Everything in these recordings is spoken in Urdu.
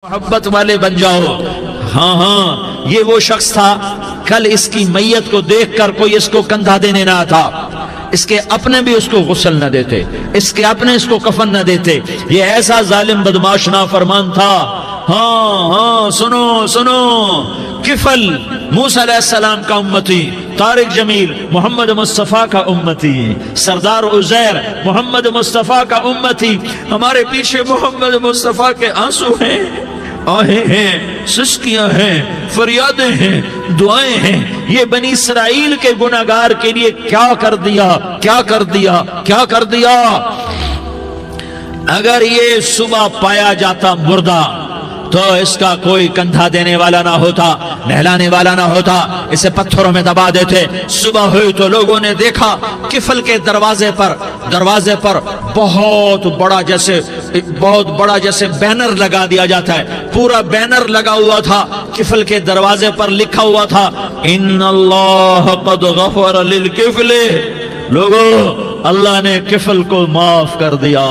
محبت والے بن جاؤ۔ ہاں یہ وہ شخص تھا، کل اس کی میت کو دیکھ کر کوئی اس کو کندھا دینے نہ آتا، اس کے اپنے بھی اس کو غسل نہ دیتے، اس کے اپنے اس کو کفن نہ دیتے۔ یہ ایسا ظالم بدمعاش نافرمان تھا۔ ہاں سنو سنو، کفل موسیٰ علیہ السلام کا امتی، طارق جمیل محمد مصطفیٰ کا امتی، سردار عزیر محمد مصطفیٰ کا امتی۔ ہمارے پیچھے محمد مصطفیٰ کے آنسو ہیں، آہیں ہیں، سسکیاں ہیں، فریادیں ہیں، دعائیں ہیں۔ یہ بنی اسرائیل کے گناہگار کے لیے کیا کر دیا، کیا کر دیا، کیا کر دیا۔ اگر یہ صبح پایا جاتا مردہ تو اس کا کوئی کندھا دینے والا نہ ہوتا، نہلانے والا نہ ہوتا، اسے پتھروں میں دبا دیتے۔ صبح ہوئی تو لوگوں نے دیکھا کفل کے دروازے پر بہت بڑا جیسے بینر لگا دیا جاتا ہے، پورا بینر لگا ہوا تھا، کفل کے دروازے پر لکھا ہوا تھا ان اللہ قد غفر للکفل۔ لوگوں، اللہ نے کفل کو معاف کر دیا۔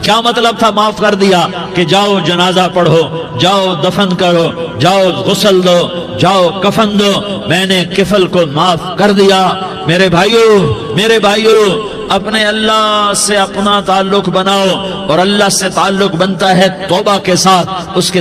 کیا مطلب تھا معاف کر دیا؟ کہ جاؤ جنازہ پڑھو، جاؤ دفن کرو، جاؤ غسل دو، جاؤ کفن دو، میں نے کفل کو معاف کر دیا۔ میرے بھائیو، اپنے اللہ سے اپنا تعلق بناؤ، اور اللہ سے تعلق بنتا ہے توبہ کے ساتھ، اس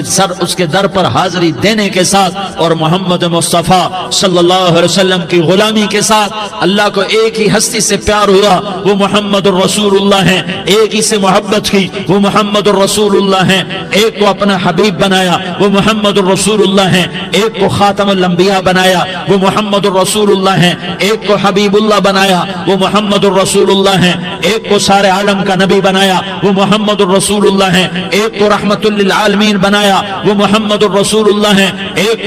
کے در پر حاضری دینے کے ساتھ، اور محمد مصطفیٰ صلی اللہ علیہ وسلم کی غلامی کے ساتھ۔ اللہ کو ایک ہی ہستی سے پیار ہوا، وہ محمد الرسول اللہ ہیں، ایک ہی سے محبت کی، وہ محمد الرسول اللہ ہیں، ایک کو اپنا حبیب بنایا، وہ محمد الرسول اللہ ہیں، ایک کو خاتم الانبیاء بنایا، وہ محمد الرسول اللہ ہیں، ایک کو حبیب اللہ بنایا، وہ محمد الرسول اللہ ہیں، ایک کو سارے عالم کا نبی بنایا، وہ محمد الرسول اللہ ہیں، ایک کو رحمت للعالمین بنایا، وہ محمد الرسول اللہ ہیں، ایک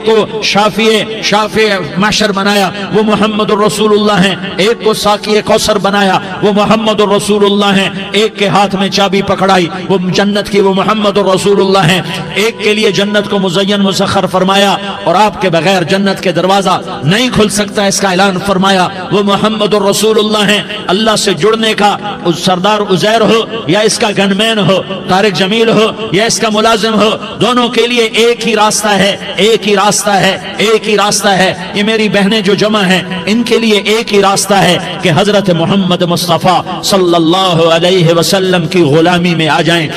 کو شافع محشر بنایا، وہ محمد الرسول اللہ ہیں، ایک کو ساقی کوثر بنایا، وہ محمد الرسول اللہ ہیں، ایک کے ہاتھ میں چابی پکڑائی، وہ جنت کی، وہ محمد الرسول اللہ ہیں، ایک کے لیے جنت کو مزین مسخر فرمایا، اور آپ کے بغیر جنت کے دروازہ نہیں کھل سکتا، اس کا اعلان فرمایا، وہ محمد الرسول اللہ ہیں۔ اللہ سے جڑنے کا سردار عزیر ہو یا اس کا گنمین ہو، طارق جمیل ہو یا اس کا ملازم ہو، دونوں کے لیے ایک ہی راستہ ہے، ایک ہی راستہ ہے، ایک ہی راستہ ہے۔ یہ میری بہنیں جو جمع ہیں، ان کے لیے ایک ہی راستہ ہے کہ حضرت محمد مصطفیٰ صلی اللہ علیہ وسلم کی غلامی میں آ جائیں،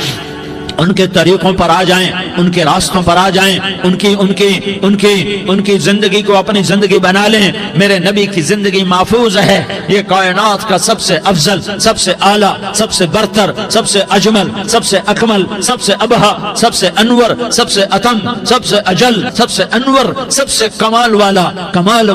ان کے طریقوں پر آ جائیں، ان کے راستوں پر آ جائیں، ان کی زندگی کو اپنی زندگی بنا لیں۔ میرے نبی کی زندگی محفوظ ہے۔ یہ کائنات کا سب سے افضل، سب سے اعلیٰ، سب سے برتر، سب سے اجمل، سب سے اکمل، سب سے ابہا، سب سے انور، سب سے اتم، سب سے اجل، سب سے انور، سب سے کمال والا، جمال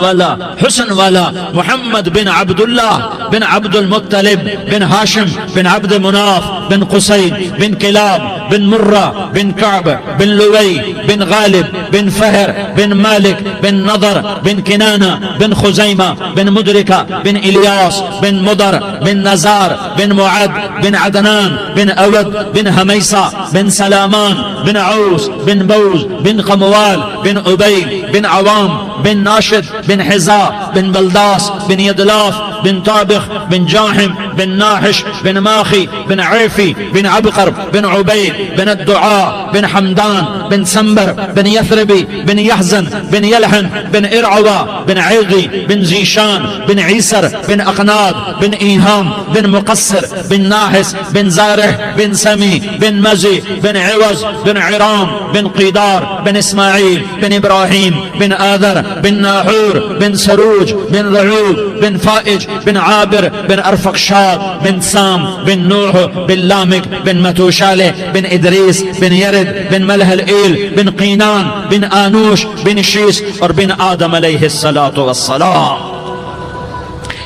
والا، حسن والا، محمد بن عبداللہ بن عبد المطلب بن ہاشم بن عبد مناف بن قصی بن کلاب بن مرہ بن کعب بن لوی بن غالب بن فہر بن مالک بن نضر بن کنانہ بن خزیمہ بن مدرکہ بن الیاس بن مدر بن نزار بن معد بن عدنان بن اود بن حمیسہ بن سلامان بن عوس بن بوز بن قموال بن عبید بن عوام بن ناشد بن حزا بن بلداس بن یدلاف بن طابخ بن جاحم بن ناحش بن ماخی بن عیفی بن عبقر بن عبید بن الدعاء بن حمدان بن سنبر بن یثربی بن یحزن بن یلحن بن ارعوا بن عیغی بن زیشان بن عیسر بن اقناد بن ایہام بن مقصر بن ناحس بن زارح بن سمی بن مزی بن عوض بن عرام بن قیدار بن اسماعیل بن ابراہیم بن آذر بن ناحور بن سروج بن رعوب بن فائج بن عابر بن ارفقشاد بن سام بن نوح بن لامک بن متوشالہ بن ادریس بن یرد بن ملح الایل بن قینان بن آنوش بن شیس اور بن آدم علیہ السلام۔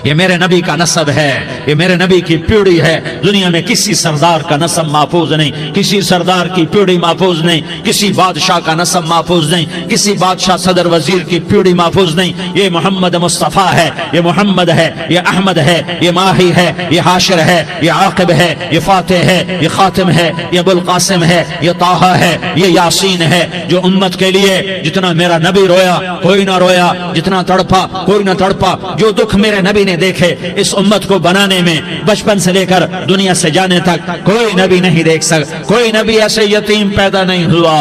یہ میرے نبی کا نسب ہے، یہ میرے نبی کی پیڑھی ہے۔ دنیا میں کسی سردار کا نسب محفوظ نہیں، کسی سردار کی پیڑھی محفوظ نہیں، کسی بادشاہ کا نسب محفوظ نہیں، کسی بادشاہ صدر وزیر کی پیڑھی محفوظ نہیں۔ یہ محمد مصطفیٰ ہے، یہ محمد ہے، یہ احمد ہے، یہ ماہی ہے، یہ حاشر ہے، یہ عاقب ہے، یہ فاتح ہے، یہ خاتم ہے، یہ ابو القاسم ہے، یہ طٰہٰ ہے، یہ یاسین ہے۔ جو امت کے لیے جتنا میرا نبی رویا کوئی نہ رویا، جتنا تڑپا کوئی نہ تڑپا، جو دکھ میرے نبی نے نے دیکھے اس امت کو بنانے میں، بچپن سے لے کر دنیا سے جانے تک کوئی نبی نہیں دیکھ سکتا، کوئی نبی ایسے یتیم پیدا نہیں ہوا،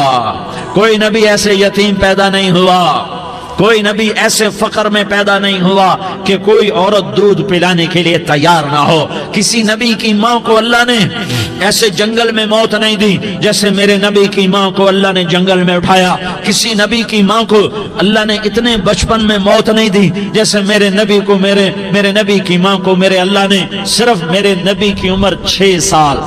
کوئی نبی ایسے یتیم پیدا نہیں ہوا، کوئی نبی ایسے فقر میں پیدا نہیں ہوا کہ کوئی عورت دودھ پلانے کے لیے تیار نہ ہو۔ کسی نبی کی ماں کو اللہ نے ایسے جنگل میں موت نہیں دی جیسے میرے نبی کی ماں کو اللہ نے جنگل میں اٹھایا۔ کسی نبی کی ماں کو اللہ نے اتنے بچپن میں موت نہیں دی جیسے میرے نبی کو میرے نبی کی ماں کو میرے اللہ نے صرف میرے نبی کی عمر 6 سال،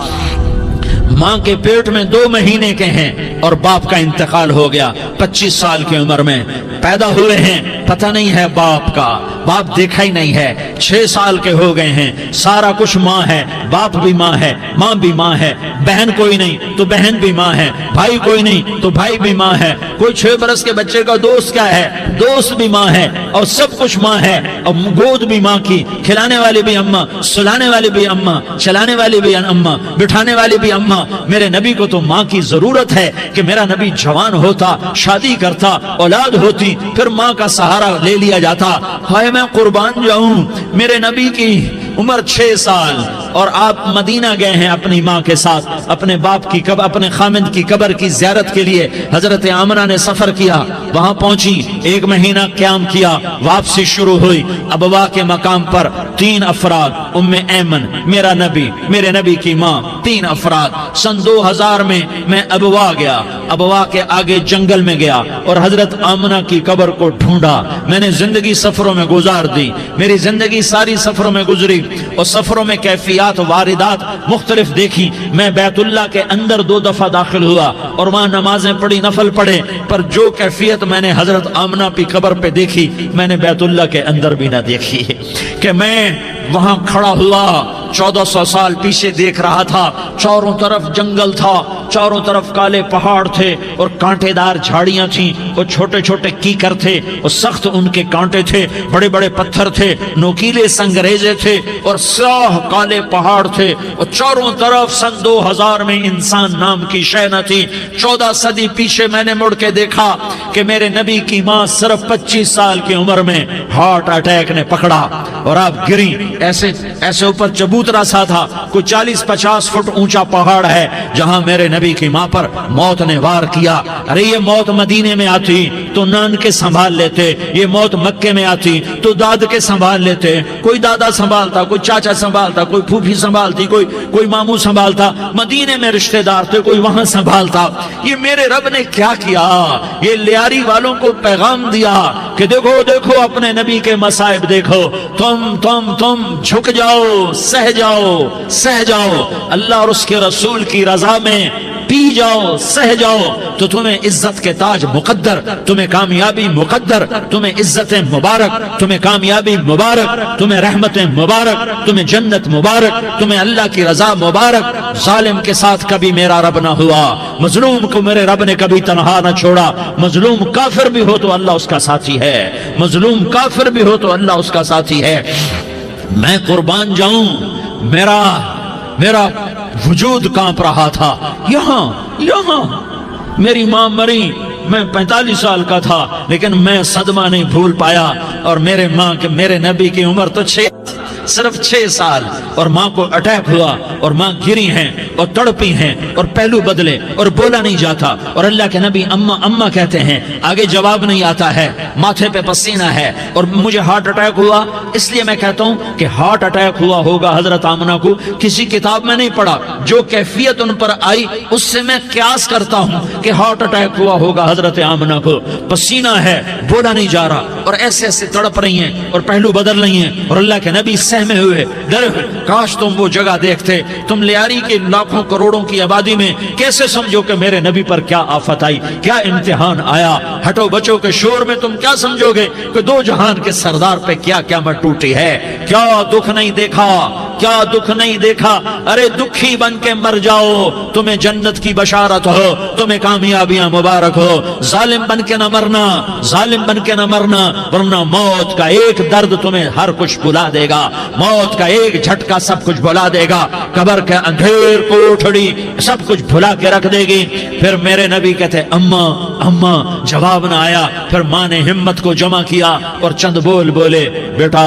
ماں کے پیٹ میں 2 مہینے کے ہیں اور باپ کا انتقال ہو گیا 25 سال کی عمر میں پیدا ہوئے ہیں، پتہ نہیں ہے باپ کا، باپ دیکھا ہی نہیں ہے، 6 سال کے ہو گئے ہیں، سارا کچھ ماں ہے، باپ بھی ماں ہے، ماں بھی ماں ہے، بہن کوئی نہیں تو بہن بھی ماں ہے، بھائی کوئی نہیں تو بھائی بھی ماں ہے، کوئی 6 برس کے بچے کا دوست کیا ہے، دوست بھی ماں ہے، اور سب کچھ ماں ہے، اور گود بھی ماں کی، کھلانے والی بھی اماں، سلانے والی بھی اماں، چلانے والی بھی اماں، بٹھانے والی بھی اماں۔ میرے نبی کو تو ماں کی ضرورت ہے کہ میرا نبی جوان ہوتا، شادی کرتا، اولاد ہوتی، پھر ماں کا سہارا لے لیا جاتا۔ ہائے میں قربان جاؤں، میرے نبی کی عمر 6 سال اور آپ مدینہ گئے ہیں اپنی ماں کے ساتھ، اپنے باپ کی اپنے خامند کی قبر کی زیارت کے لیے حضرت آمنہ نے سفر کیا، وہاں پہنچی، 1 مہینہ قیام کیا، واپسی شروع ہوئی۔ ابوا کے مقام پر 3 افراد، ام ایمن، میرا نبی، میرے نبی کی ماں، 3 افراد۔ سن 2000 میں ابوا گیا، ابوا کے آگے جنگل میں گیا اور حضرت آمنہ کی قبر کو ڈھونڈا۔ میں نے زندگی سفروں میں گزار دی، میری زندگی ساری سفروں میں گزری، اور سفروں میں کیفیات واردات مختلف دیکھی۔ میں بیت اللہ کے اندر 2 دفعہ داخل ہوا اور وہاں نمازیں پڑھی، نفل پڑھے، پر جو کیفیت میں نے حضرت آمنہ کی قبر پہ دیکھی میں نے بیت اللہ کے اندر بھی نہ دیکھی، کہ میں وہاں کھڑا ہوا 1400 سال پیچھے دیکھ رہا تھا، چاروں طرف جنگل تھا، چاروں طرف کالے پہاڑ تھے اور کانٹے دار جھاڑیاں تھیں، اور چھوٹے چھوٹے کیکر تھے اور سخت ان کے کانٹے تھے، بڑے بڑے پتھر تھے، نوکیلے سنگریزے تھے اور سیاہ کالے پہاڑ تھے، اور چاروں طرف سن 2000 میں انسان نام کی شے نہ تھی۔ 14 صدی پیچھے میں نے مڑ کے دیکھا کہ میرے نبی کی ماں صرف 25 سال کی عمر میں ہارٹ اٹیک نے پکڑا اور آپ گری، ایسے اوپر چبوترا سا تھا، کوئی 40-50 فٹ اونچا پہاڑ ہے جہاں میرے نبی کی ماں پر موت نے وار کیا۔ ارے یہ موت مدینے میں آتی تو نان کے سنبھال لیتے، یہ موت مکے میں آتی تو داد کے سنبھال لیتے، کوئی دادا سنبھالتا، کوئی چاچا سنبھالتا، کوئی پھوپھی سنبھالتی، کوئی ماموں سنبھالتا، مدینے میں رشتہ دار تھے، کوئی وہاں سنبھالتا۔ یہ میرے رب نے کیا کیا؟ یہ لیاری والوں کو پیغام دیا کہ دیکھو دیکھو اپنے نبی کے مصائب دیکھو، تم جھک جاؤ، سہ جاؤ، اللہ اور اس کے رسول کی رضا میں پی جاؤ، سہ جاؤ، تو تمہیں عزت کے تاج مقدر، تمہیں کامیابی مقدر، تمہیں عزت مبارک، تمہیں کامیابی مبارک، تمہیں رحمت مبارک، تمہیں جنت مبارک، تمہیں اللہ کی رضا مبارک۔ ظالم کے ساتھ کبھی میرا رب نہ ہوا، مظلوم کو میرے رب نے کبھی تنہا نہ چھوڑا۔ مظلوم کافر بھی ہو تو اللہ اس کا ساتھی ہے، مظلوم کافر بھی ہو تو اللہ اس کا ساتھی ہے۔ میں قربان جاؤں، میرا وجود کانپ رہا تھا۔ یہاں میری ماں مری، میں 45 سال کا تھا، لیکن میں صدمہ نہیں بھول پایا، اور میرے نبی کی عمر تو صرف 6 سال، اور ماں کو اٹیک ہوا اور ماں گری ہیں اور تڑپی ہیں اور پہلو بدلے اور بولا نہیں جاتا، اور اللہ کے نبی اماں کہتے ہیں، آگے جواب نہیں آتا ہے، ماتھے پہ پسینہ ہے، اور مجھے ہارٹ اٹیک ہوا۔ اس لیے میں کہتا ہوں کہ ہارٹ اٹیک ہوا ہوگا حضرت آمنہ کو، کسی کتاب میں نہیں پڑھا، جو کیفیت ان پر آئی اس سے میں قیاس کرتا ہوں کہ ہارٹ اٹیک ہوا ہوگا حضرت آمنہ کو۔ پسینہ ہے، بولا نہیں جا رہا، اور ایسے تڑپ رہی ہیں اور پہلو بدل رہی ہیں، اور اللہ کے نبی سہمے ہوئے، ڈرے ہوئے۔ کاش تم وہ جگہ دیکھتے، تم لیاری کے لاکھوں کروڑوں کی آبادی میں کیسے سمجھو کہ میرے نبی پر کیا آفت آئی، کیا امتحان آیا۔ ہٹو بچوں کے شور میں تم کیا سمجھو گے کہ 2 جہان کے سردار پہ کیا قیامت ٹوٹی ہے۔ کیا دکھ نہیں دیکھا، کیا دکھ نہیں دیکھا۔ ارے دکھی بن کے مر جاؤ، تمہیں جنت کی بشارت ہو، تمہیں کامیابیاں مبارک ہو۔ ظالم بن کے نہ مرنا، ظالم بن کے نہ مرنا، ورنہ موت کا ایک درد تمہیں ہر کچھ بھلا دے گا، موت کا ایک جھٹکا سب کچھ بھلا دے گا، قبر کے اندھیر کوٹھڑی سب کچھ بھلا کے رکھ دے گی۔ پھر میرے نبی کہتے اماں، جواب نہ آیا۔ پھر ماں نے ہمت کو جمع کیا اور چند بولے، بیٹا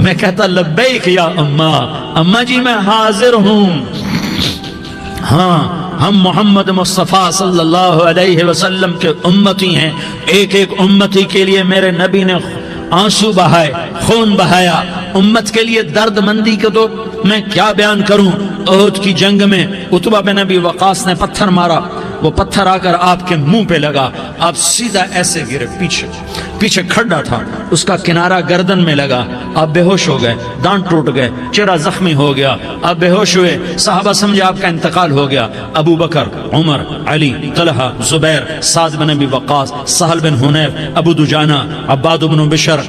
میں کہتا لبیک یا اما، اما جی میں حاضر ہوں۔ ہاں ہم محمد مصطفیٰ صلی اللہ علیہ وسلم کے امتی ہیں، ایک ایک امتی کے لیے میرے نبی نے آنسو بہائے، خون بہایا، امت کے لیے درد مندی کو تو میں کیا بیان کروں۔ احد کی جنگ میں عتبہ بن ابی وقاص نے پتھر مارا، وہ پتھر آ کر آپ کے منہ پہ لگا، آپ سیدھا ایسے گرے، پیچھے کھڈا تھا، اس کا کنارہ گردن میں لگا، آپ بے ہوش ہو گئے، دانت ٹوٹ گئے، چہرہ زخمی ہو گیا، آپ بے ہوش ہوئے، صحابہ سمجھے آپ کا انتقال ہو گیا۔ ابو بکر، عمر، علی، طلحہ، زبیر، سعد بن ابی وقاص، سہل بن حنیف، ابو دجانہ، عباد بن بشر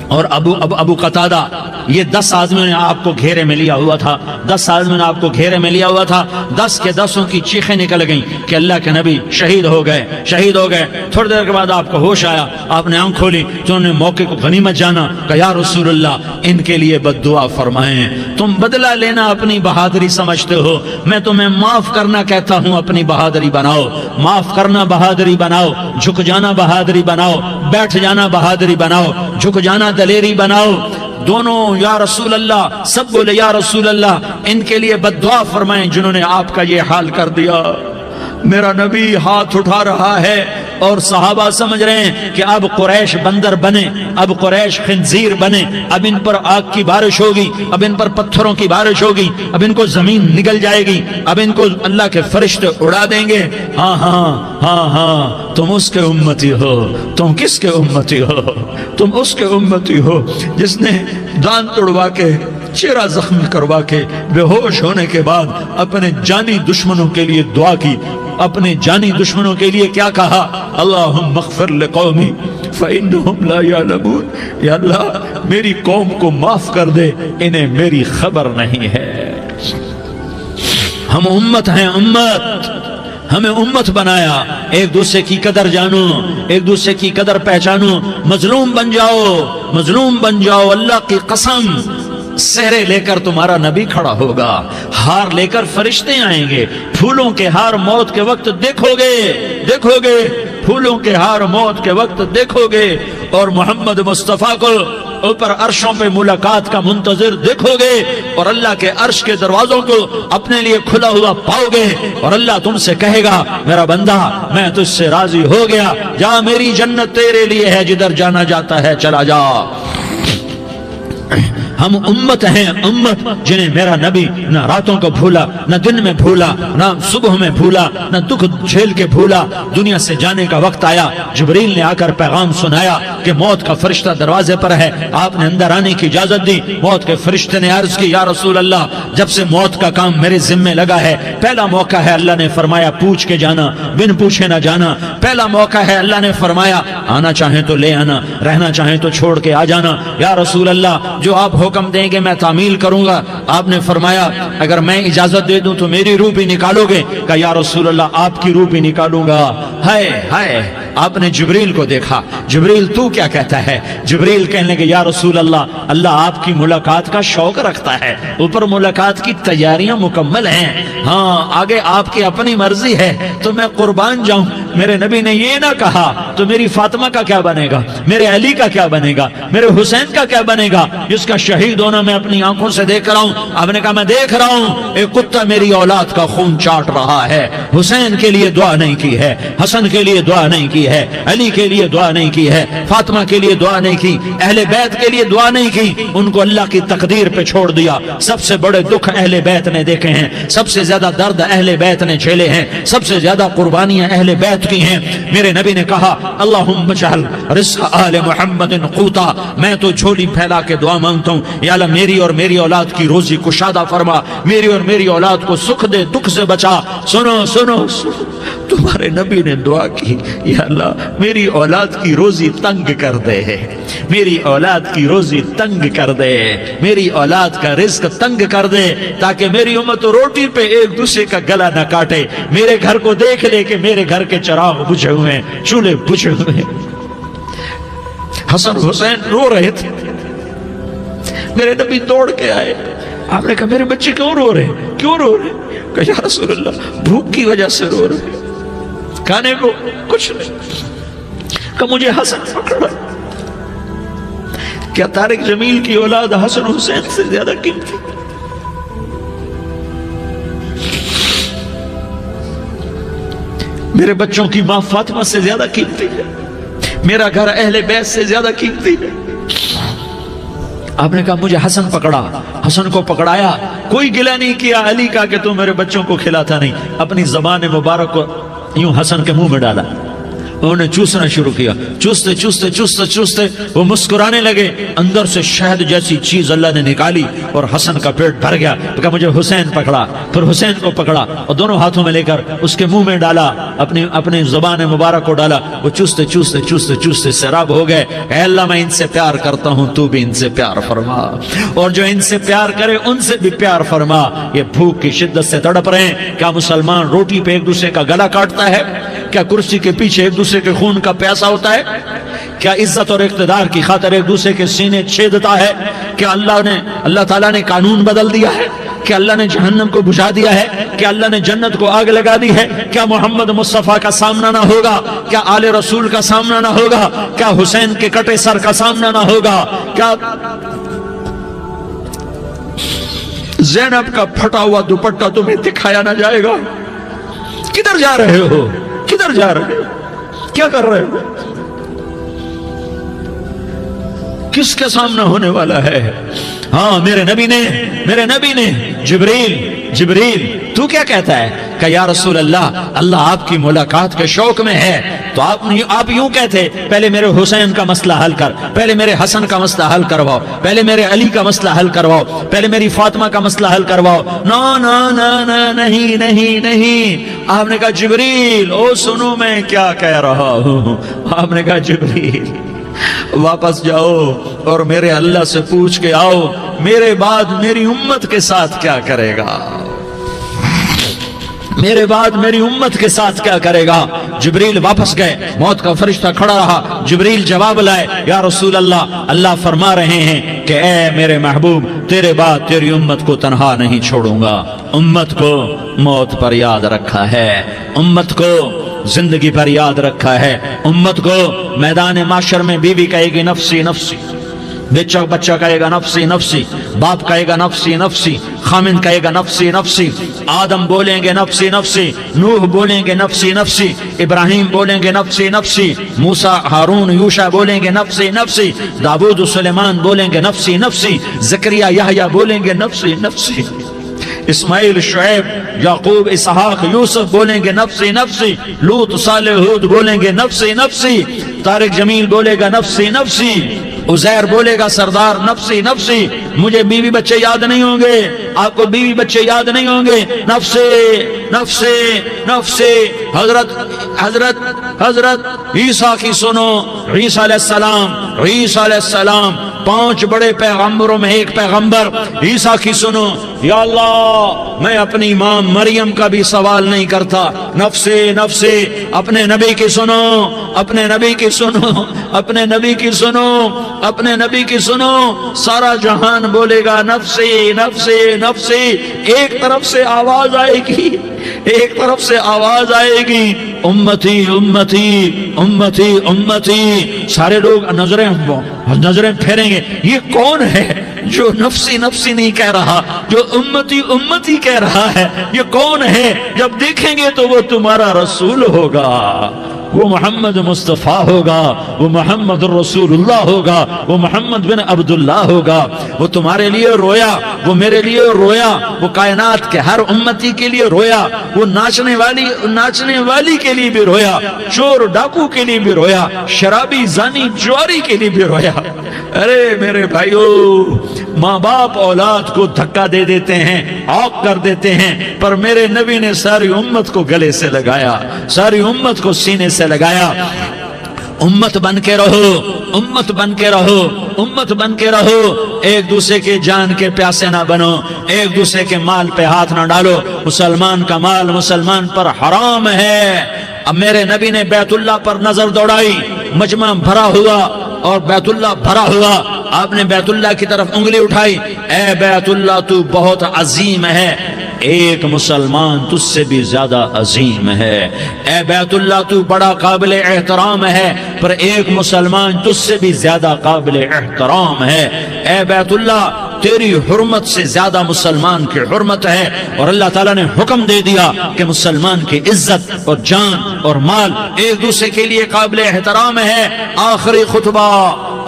اور ابو قتادہ، یہ 10 آدمیوں نے آپ کو گھیرے میں لیا ہوا تھا، 10 آدمیوں نے آپ کو گھیرے میں لیا ہوا تھا، 10 کے 10 کی چیخیں نکل گئیں کہ اللہ کے نبی شہید ہو گئے۔ تھوڑی دیر کے بعد آپ کو ہوش آیا، آپ نے آنکھ کھولی تو انہوں نے موقع کو غنیمت جانا، کہ یا رسول اللہ ان کے لیے بد دعا فرمائیں، تم بدلہ لینا اپنی بہادری سمجھتے ہو، میں تمہیں معاف کرنا کہتا ہوں، اپنی بہادری بناؤ، معاف کرنا بہادری بناؤ، جھک جانا بہادری بناؤ، بیٹھ جانا بہادری بناؤ، جھک جانا دلیری بناؤ۔ دونوں یا رسول اللہ، سب بولے یا رسول اللہ ان کے لیے بد دعا فرمائیں جنہوں نے آپ کا یہ حال کر دیا۔ میرا نبی ہاتھ اٹھا رہا ہے اور صحابہ سمجھ رہے ہیں کہ اب قریش بندر بنے، اب قریش خنزیر بنے، اب ان پر آگ کی بارش ہوگی، اب ان پر پتھروں کی بارش ہوگی، اب ان کو زمین نگل جائے گی، اب ان کو اللہ کے فرشتے اڑا دیں گے۔ ہاں ہاں ہاں ہاں، تم اس کے امتی ہو۔ تم کس کے امتی ہو؟ تم اس کے امتی ہو جس نے دانت توڑوا کے، چہرہ زخمی کروا کے، بے ہوش ہونے کے بعد اپنے جانی دشمنوں کے لیے دعا کی، اپنے جانی دشمنوں کے لیے کیا کہا؟ اللہم اغفر لقومی فإنہم لا یعلمون، یا اللہ میری قوم کو معاف کر دے، انہیں میری خبر نہیں ہے۔ ہم امت ہیں، امت، ہمیں امت بنایا، ایک دوسرے کی قدر جانو، ایک دوسرے کی قدر پہچانو، مظلوم بن جاؤ، مظلوم بن جاؤ، اللہ کی قسم سہرے لے کر تمہارا نبی کھڑا ہوگا، ہار لے کر فرشتے آئیں گے، پھولوں کے ہار موت کے وقت دیکھو گے، پھولوں کے ہار موت کے وقت دیکھو گے، اور محمد مصطفیٰ کو اوپر عرشوں پہ ملاقات کا منتظر دیکھو گے، اور اللہ کے عرش کے دروازوں کو اپنے لیے کھلا ہوا پاؤ گے، اور اللہ تم سے کہے گا میرا بندہ میں تجھ سے راضی ہو گیا، جا میری جنت تیرے لیے ہے، جدھر جانا جاتا ہے چلا جا۔ ہم امت ہیں، امت جنہیں میرا نبی نہ راتوں کو بھولا، نہ دن میں بھولا، نہ صبح میں بھولا، نہ دکھ جھیل کے بھولا۔ دنیا سے جانے کا وقت آیا، جبریل نے آ کر پیغام سنایا کہ موت کا فرشتہ دروازے پر ہے، آپ نے اندر آنے کی اجازت دی۔ موت کے فرشتے نے عرض کی یا رسول اللہ جب سے موت کا کام میرے ذمہ لگا ہے، پہلا موقع ہے، اللہ نے فرمایا پوچھ کے جانا، بن پوچھے نہ جانا، پہلا موقع ہے، اللہ نے فرمایا آنا چاہیں تو لے آنا، رہنا چاہیں تو چھوڑ کے آ جانا۔ یا رسول اللہ جو آپ حکم دیں گے میں تعمیل کروں گا۔ آپ نے فرمایا اگر میں اجازت دے دوں تو میری روح بھی نکالو گے؟ کہا یا رسول اللہ آپ کی روح بھی نکالوں گا۔ ہائے ہائے، آپ نے جبریل کو دیکھا، جبریل تو کیا کہتا ہے؟ جبریل کہنے لگے یا رسول اللہ اللہ آپ کی ملاقات کا شوق رکھتا ہے، اوپر ملاقات کی تیاریاں مکمل ہیں، ہاں آگے آپ کی اپنی مرضی ہے تو میں قربان جاؤں۔ میرے نبی نے یہ نہ کہا تو میری فاطمہ کا کیا بنے گا، میرے علی کا کیا بنے گا، میرے حسین کا کیا بنے گا جس کا شہید ہونا میں اپنی آنکھوں سے دیکھ رہا ہوں۔ آپ نے کہا میں دیکھ رہا ہوں ایک کتا میری اولاد کا خون چاٹ رہا ہے، حسین کے لیے دعا نہیں کی ہے، حسن کے لیے دعا نہیں کی ہے، علی کے لیے دعا نہیں کی ہے، فاطمہ کے لیے دعا نہیں کی، اہل بیت کے لیے دعا نہیں کی، ان کو اللہ کی تقدیر پہ چھوڑ دیا۔ سب سے بڑے دکھ اہل بیت نے دیکھے ہیں، سب سے زیادہ درد اہل بیت نے جھیلے ہیں، سب سے زیادہ قربانیاں اہل بیت کی ہیں۔ میرے نبی نے کہا اللہم اجعل رزق آل محمد قوتا، میں تو جھولی پھیلا کے دعا مانگتا ہوں یا اللہ میری اور میری اولاد کی روزی کشادہ فرما، میری اور میری اولاد کو سکھ دے، دکھ سے بچا۔ سنو سنو تمہارے نبی نے دعا کی یا اللہ میری اولاد کی روزی تنگ کر دے، میری اولاد کی روزی تنگ کر دے، میری اولاد کا رزق تنگ کر دے تاکہ میری امت روٹی پہ ایک دوسرے کا گلا نہ کاٹے، میرے گھر کو دیکھ لے کہ میرے گھر کے چراغ بجھے ہوئے ہیں، چولہے بجھے ہوئے ہیں۔ حسن حسین رو رہے تھے، میرے نبی دوڑ کے آئے، آپ نے کہا میرے بچے کیوں رو رہے ہیں، کیوں رو رہے ہیں؟ کہا یا رسول اللہ بھوک کی وجہ سے رو رہے ہیں، کھانے کو کچھ نہیں۔ کہا مجھے حسن پکڑا، کیا طارق جمیل کی اولاد حسن حسین سے زیادہ قیمتی؟ میرے بچوں کی ماں فاطمہ سے زیادہ قیمتی ہے؟ میرا گھر اہل بیت سے زیادہ قیمتی ہے؟ آپ نے کہا مجھے حسن پکڑا، حسن کو پکڑایا، کوئی گلہ نہیں کیا علی کا کہ تم میرے بچوں کو کھلاتا نہیں، اپنی زبان مبارک کو یوں حسن کے منہ میں ڈالا، انہوں نے چوسنا شروع کیا، چوستے چوستے چوستے چوستے وہ مسکرانے لگے، اندر سے شہد جیسی چیز اللہ نے نکالی اور حسن کا پیٹ بھر گیا۔ تو کہا مجھے حسین پکڑا، پھر حسین کو پکڑا اور دونوں ہاتھوں میں لے کر اس کے منہ میں ڈالا، اپنی زبان مبارک کو ڈالا، وہ چوستے چوستے چوستے چوستے سیراب ہو گئے۔ اے اللہ میں ان سے پیار کرتا ہوں، تو بھی ان سے پیار فرما، اور جو ان سے پیار کرے ان سے بھی پیار فرما۔ یہ بھوک کی شدت سے تڑپ رہے ہیں، کیا مسلمان روٹی پہ ایک دوسرے کا گلا کاٹتا ہے؟ کیا کرسی کے پیچھے ایک دوسرے کے خون کا پیاسا ہوتا ہے؟ کیا عزت اور اقتدار کی خاطر ایک دوسرے کے سینے چھیدتا ہے؟ کیا اللہ تعالیٰ نے قانون بدل دیا ہے؟ کیا اللہ نے جہنم کو بجھا دیا ہے؟ کیا اللہ نے جنت کو آگ لگا دی ہے؟ کیا محمد مصطفیٰ کا سامنا نہ ہوگا؟ کیا آل رسول کا سامنا نہ ہوگا؟ کیا حسین کے کٹے سر کا سامنا نہ ہوگا؟ کیا زینب کا پھٹا ہوا دوپٹہ تمہیں دکھایا نہ جائے گا؟ کدھر جا رہے ہو؟ کدھر جا رہے ہو؟ کیا کر رہے ہو؟ کس کے سامنے ہونے والا ہے؟ ہاں میرے نبی نے جبریل تو کیا کہتا ہے کہ یا رسول اللہ آپ کی ملاقات کے شوق میں ہے، تو آپ یوں کہتے پہلے میرے حسین کا مسئلہ حل کر، پہلے میرے حسن کا مسئلہ حل کرواؤ، پہلے میرے علی کا مسئلہ حل کرواؤ، پہلے میری فاطمہ کا مسئلہ حل کرواؤ۔ نہیں، آپ نے کہا جبریل او سنو میں کیا کہہ رہا ہوں۔ آپ نے کہا جبریل واپس جاؤ اور میرے اللہ سے پوچھ کے آؤ میرے بعد میری امت کے ساتھ کیا کرے گا، میرے بعد میری امت کے ساتھ کیا کرے گا۔ جبریل واپس گئے، موت کا فرشتہ کھڑا رہا، جبریل جواب لائے، یا رسول اللہ فرما رہے ہیں کہ اے میرے محبوب تیرے بعد تیری امت کو تنہا نہیں چھوڑوں گا، امت کو موت پر یاد رکھا ہے، امت کو زندگی پر یاد رکھا ہے، امت کو میدان معاشر میں بیوی کہے گی نفسی نفسی، بچہ کہے گا نفسی نفسی، باپ کہے گا نفسی نفسی، خامن کہے گا نفسی نفسی، آدم بولیں گے نفسی نفسی، نوح بولیں گے نفسی نفسی، ابراہیم بولیں گے نفسی نفسی، موسیٰ ہارون یوشع بولیں گے نفسی نفسی، داؤد سلیمان بولیں گے نفسی نفسی، زکریا یحییٰ بولیں گے نفسی نفسی، اسماعیل شعیب یعقوب اسحاق یوسف بولیں گے نفسی نفسی، لوط صالح ہود بولیں گے نفسی نفسی، طارق جمیل بولے گا نفسی نفسی، عزیر بولے گا سردار نفسی نفسی، مجھے بیوی بچے یاد نہیں ہوں گے، آپ کو بیوی بچے یاد نہیں ہوں گے، نفسی نفسی نفسی۔ حضرت عیسیٰ کی سنو، عیسیٰ علیہ السلام 5 بڑے پیغمبروں میں ایک پیغمبر عیسیٰ کی سنو، یا اللہ میں اپنی ماں مریم کا بھی سوال نہیں کرتا، نفسی نفسی۔ اپنے نبی کی سنو، اپنے نبی کی سنو، اپنے نبی کی سنو، اپنے نبی کی سنو، سارا جہان بولے گا نفسی نفسی نفسی۔ ایک طرف سے آواز آئے گی، ایک طرف سے آواز آئے گی، امتی امتی امتی امتی۔ سارے لوگ نظریں پھیریں گے، یہ کون ہے جو نفسی نفسی نہیں کہہ رہا، جو امتی امتی کہہ رہا ہے؟ یہ کون ہے؟ جب دیکھیں گے تو وہ تمہارا رسول ہوگا، وہ محمد مصطفیٰ ہوگا، وہ محمد الرسول اللہ ہوگا، وہ محمد بن عبداللہ ہوگا۔ وہ تمہارے لیے رویا، وہ میرے لیے رویا، وہ کائنات کے ہر امتی کے لیے رویا، وہ ناچنے والی کے لیے بھی رویا، چور ڈاکو کے لیے بھی رویا، شرابی زانی جواری کے لیے بھی رویا۔ ارے میرے بھائیو، ماں باپ اولاد کو دھکا دے دیتے ہیں، عوق کر دیتے ہیں، پر میرے نبی نے ساری امت کو گلے سے لگایا، ساری امت کو سینے سے لگایا۔ امت بن کے رہو، امت بن کے رہو، امت بن کے رہو، ایک دوسرے کے جان کے پیاسے نہ بنو، ایک دوسرے کے مال پہ ہاتھ نہ ڈالو۔ مسلمان کا مال مسلمان پر حرام ہے۔ اب میرے نبی نے بیت اللہ پر نظر دوڑائی، مجمع بھرا ہوا اور بیت اللہ بھرا ہوا، آپ نے بیت اللہ کی طرف انگلی اٹھائی، اے بیت اللہ تو بہت عظیم ہے، ایک مسلمان تجھ سے بھی زیادہ عظیم ہے۔ اے بیت اللہ تو بڑا قابل احترام ہے، پر ایک مسلمان تجھ سے بھی زیادہ قابل احترام ہے۔ اے بیت اللہ تیری حرمت سے زیادہ مسلمان کی حرمت ہے، اور اللہ تعالیٰ نے حکم دے دیا کہ مسلمان کی عزت اور جان اور مال ایک دوسرے کے لیے قابل احترام ہے۔ آخری خطبہ،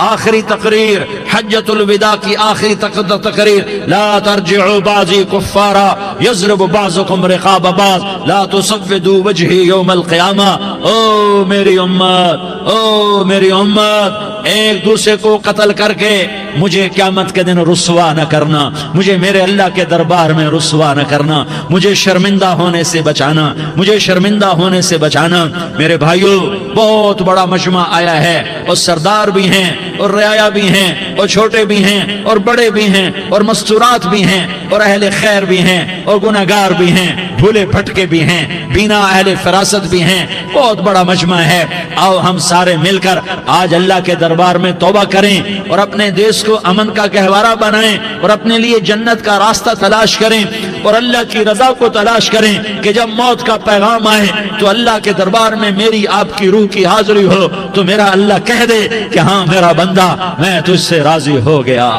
آخری تقریر، حجۃ الوداع کی آخری تقریر، لا ترجعوا بعضی کفارا یضرب بعضکم رقاب بعض لا تسودوا وجہی یوم القیامہ۔ او میری امت، او میری امت، ایک دوسرے کو قتل کر کے مجھے قیامت کے دن رسوا نہ کرنا، مجھے میرے اللہ کے دربار میں رسوا نہ کرنا، مجھے شرمندہ ہونے سے بچانا، مجھے شرمندہ ہونے سے بچانا۔ میرے بھائیوں، بہت بڑا مجمع آیا ہے، اور سردار بھی ہیں اور رعایا بھی ہیں اور چھوٹے بھی ہیں اور بڑے بھی ہیں اور مستورات بھی ہیں اور اہل خیر بھی ہیں اور گناہگار بھی ہیں، بھولے بھٹکے بھی ہیں، بینا اہل فراست بھی ہیں، بہت بڑا مجمع ہے۔ آؤ ہم سارے مل کر آج اللہ کے دربار میں توبہ کریں اور اپنے دیش کو امن کا گہوارہ بنائیں اور اپنے لیے جنت کا راستہ تلاش کریں اور اللہ کی رضا کو تلاش کریں کہ جب موت کا پیغام آئے تو اللہ کے دربار میں میری آپ کی روح کی حاضری ہو تو میرا اللہ کہہ دے کہ ہاں میرا بندہ، میں تجھ سے راضی ہو گیا،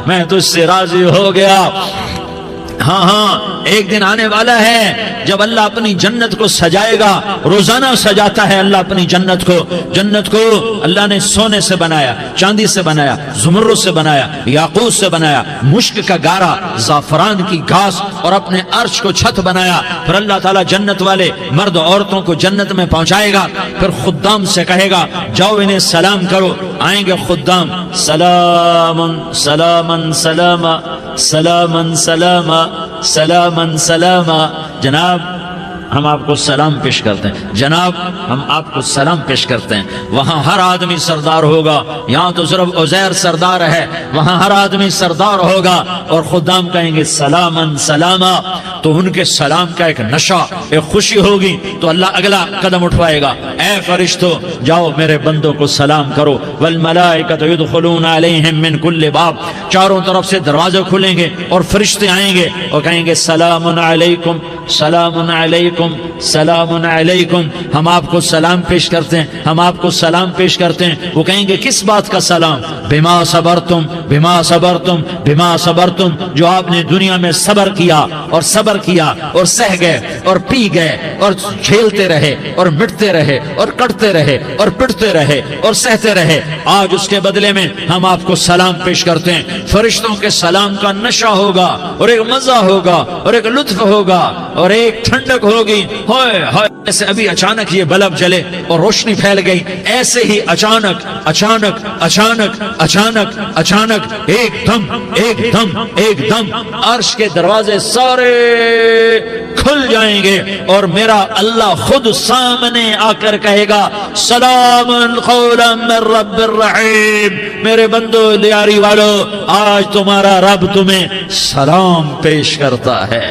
میں تجھ سے راضی ہو گیا۔ ہاں ہاں، ایک دن آنے والا ہے جب اللہ اپنی جنت کو سجائے گا، روزانہ سجاتا ہے اللہ اپنی جنت کو۔ جنت کو اللہ نے سونے سے بنایا، چاندی سے بنایا، زمرد سے بنایا، یاقوت سے بنایا، مشک کا گارا، زعفران کی گھاس اور اپنے عرش کو چھت بنایا۔ پھر اللہ تعالیٰ جنت والے مرد عورتوں کو جنت میں پہنچائے گا، پھر خدام سے کہے گا جاؤ انہیں سلام کرو۔ آئیں گے خدام، سلام سلام سلام سلام سلام سلام سلام، جناب ہم آپ کو سلام پیش کرتے ہیں، جناب ہم آپ کو سلام پیش کرتے ہیں۔ وہاں ہر آدمی سردار ہوگا، یہاں تو صرف عزیر سردار ہے، وہاں ہر آدمی سردار ہوگا، اور خدام کہیں گے سلامن سلاما، تو ان کے سلام کا ایک نشہ، ایک خوشی ہوگی، تو اللہ اگلا قدم اٹھوائے گا، اے فرشتو جاؤ میرے بندوں کو سلام کرو۔ والملائکۃ یدخلون علیہم من کل باب، چاروں طرف سے دروازے کھلیں گے اور فرشتے آئیں گے اور کہیں گے سلام علیکم سلام علیکم سلام علیکم، ہم آپ کو سلام پیش کرتے ہیں، ہم آپ کو سلام پیش کرتے ہیں۔ وہ کہیں گے کس بات کا سلام؟ بما صبرتم بما صبرتم بما صبرتم، جو آپ نے دنیا میں صبر کیا اور صبر کیا اور سہ گئے اور پی گئے اور جھیلتے رہے اور مٹتے رہے اور کٹتے رہے اور پٹتے رہے اور سہتے رہے، آج اس کے بدلے میں ہم آپ کو سلام پیش کرتے ہیں۔ فرشتوں کے سلام کا نشہ ہوگا اور ایک مزہ ہوگا اور ایک لطف ہوگا اور ایک ٹھنڈک ہوگی۔ ہوئے ہوئے، ایسے ابھی اچانک یہ بلب جلے اور روشنی پھیل گئی، ایسے ہی اچانک اچانک اچانک اچانک اچانک ایک دم ایک دم ایک دم عرش کے دروازے سارے کھل جائیں گے اور میرا اللہ خود سامنے آ کر کہے گا سلام قولا من رب الرحیم، میرے بندو لیاری والو، آج تمہارا رب تمہیں سلام پیش کرتا ہے،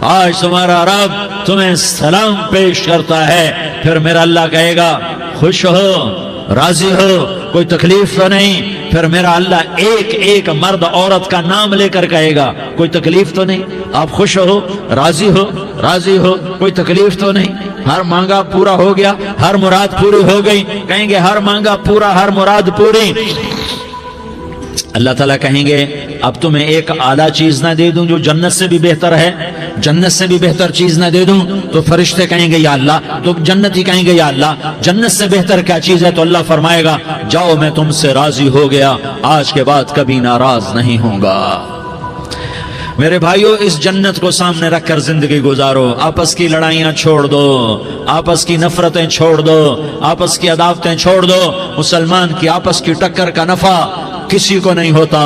آج تمہارا رب تمہیں سلام پیش کرتا ہے۔ پھر میرا اللہ کہے گا خوش ہو، راضی ہو، کوئی تکلیف تو نہیں؟ پھر میرا اللہ ایک ایک مرد عورت کا نام لے کر کہے گا کوئی تکلیف تو نہیں؟ آپ خوش ہو، راضی ہو، راضی ہو، کوئی تکلیف تو نہیں؟ ہر مانگا پورا ہو گیا، ہر مراد پوری ہو گئی؟ کہیں گے ہر مانگا پورا، ہر مراد پوری۔ اللہ تعالیٰ کہیں گے اب تمہیں ایک اعلیٰ چیز نہ دے دوں جو جنت سے بھی بہتر ہے؟ جنت سے بھی بہتر چیز نہ دے دوں؟ تو فرشتے کہیں گے یا اللہ، تو جنتی کہیں گے یا اللہ جنت سے بہتر کیا چیز ہے؟ تو اللہ فرمائے گا جاؤ میں تم سے راضی ہو گیا، آج کے بعد کبھی ناراض نہیں ہوں گا۔ میرے بھائیو، اس جنت کو سامنے رکھ کر زندگی گزارو، آپس کی لڑائیاں چھوڑ دو، آپس کی نفرتیں چھوڑ دو، آپس کی عداوتیں چھوڑ دو۔ مسلمان کی آپس کی ٹکر کا نفع کسی کو نہیں ہوتا،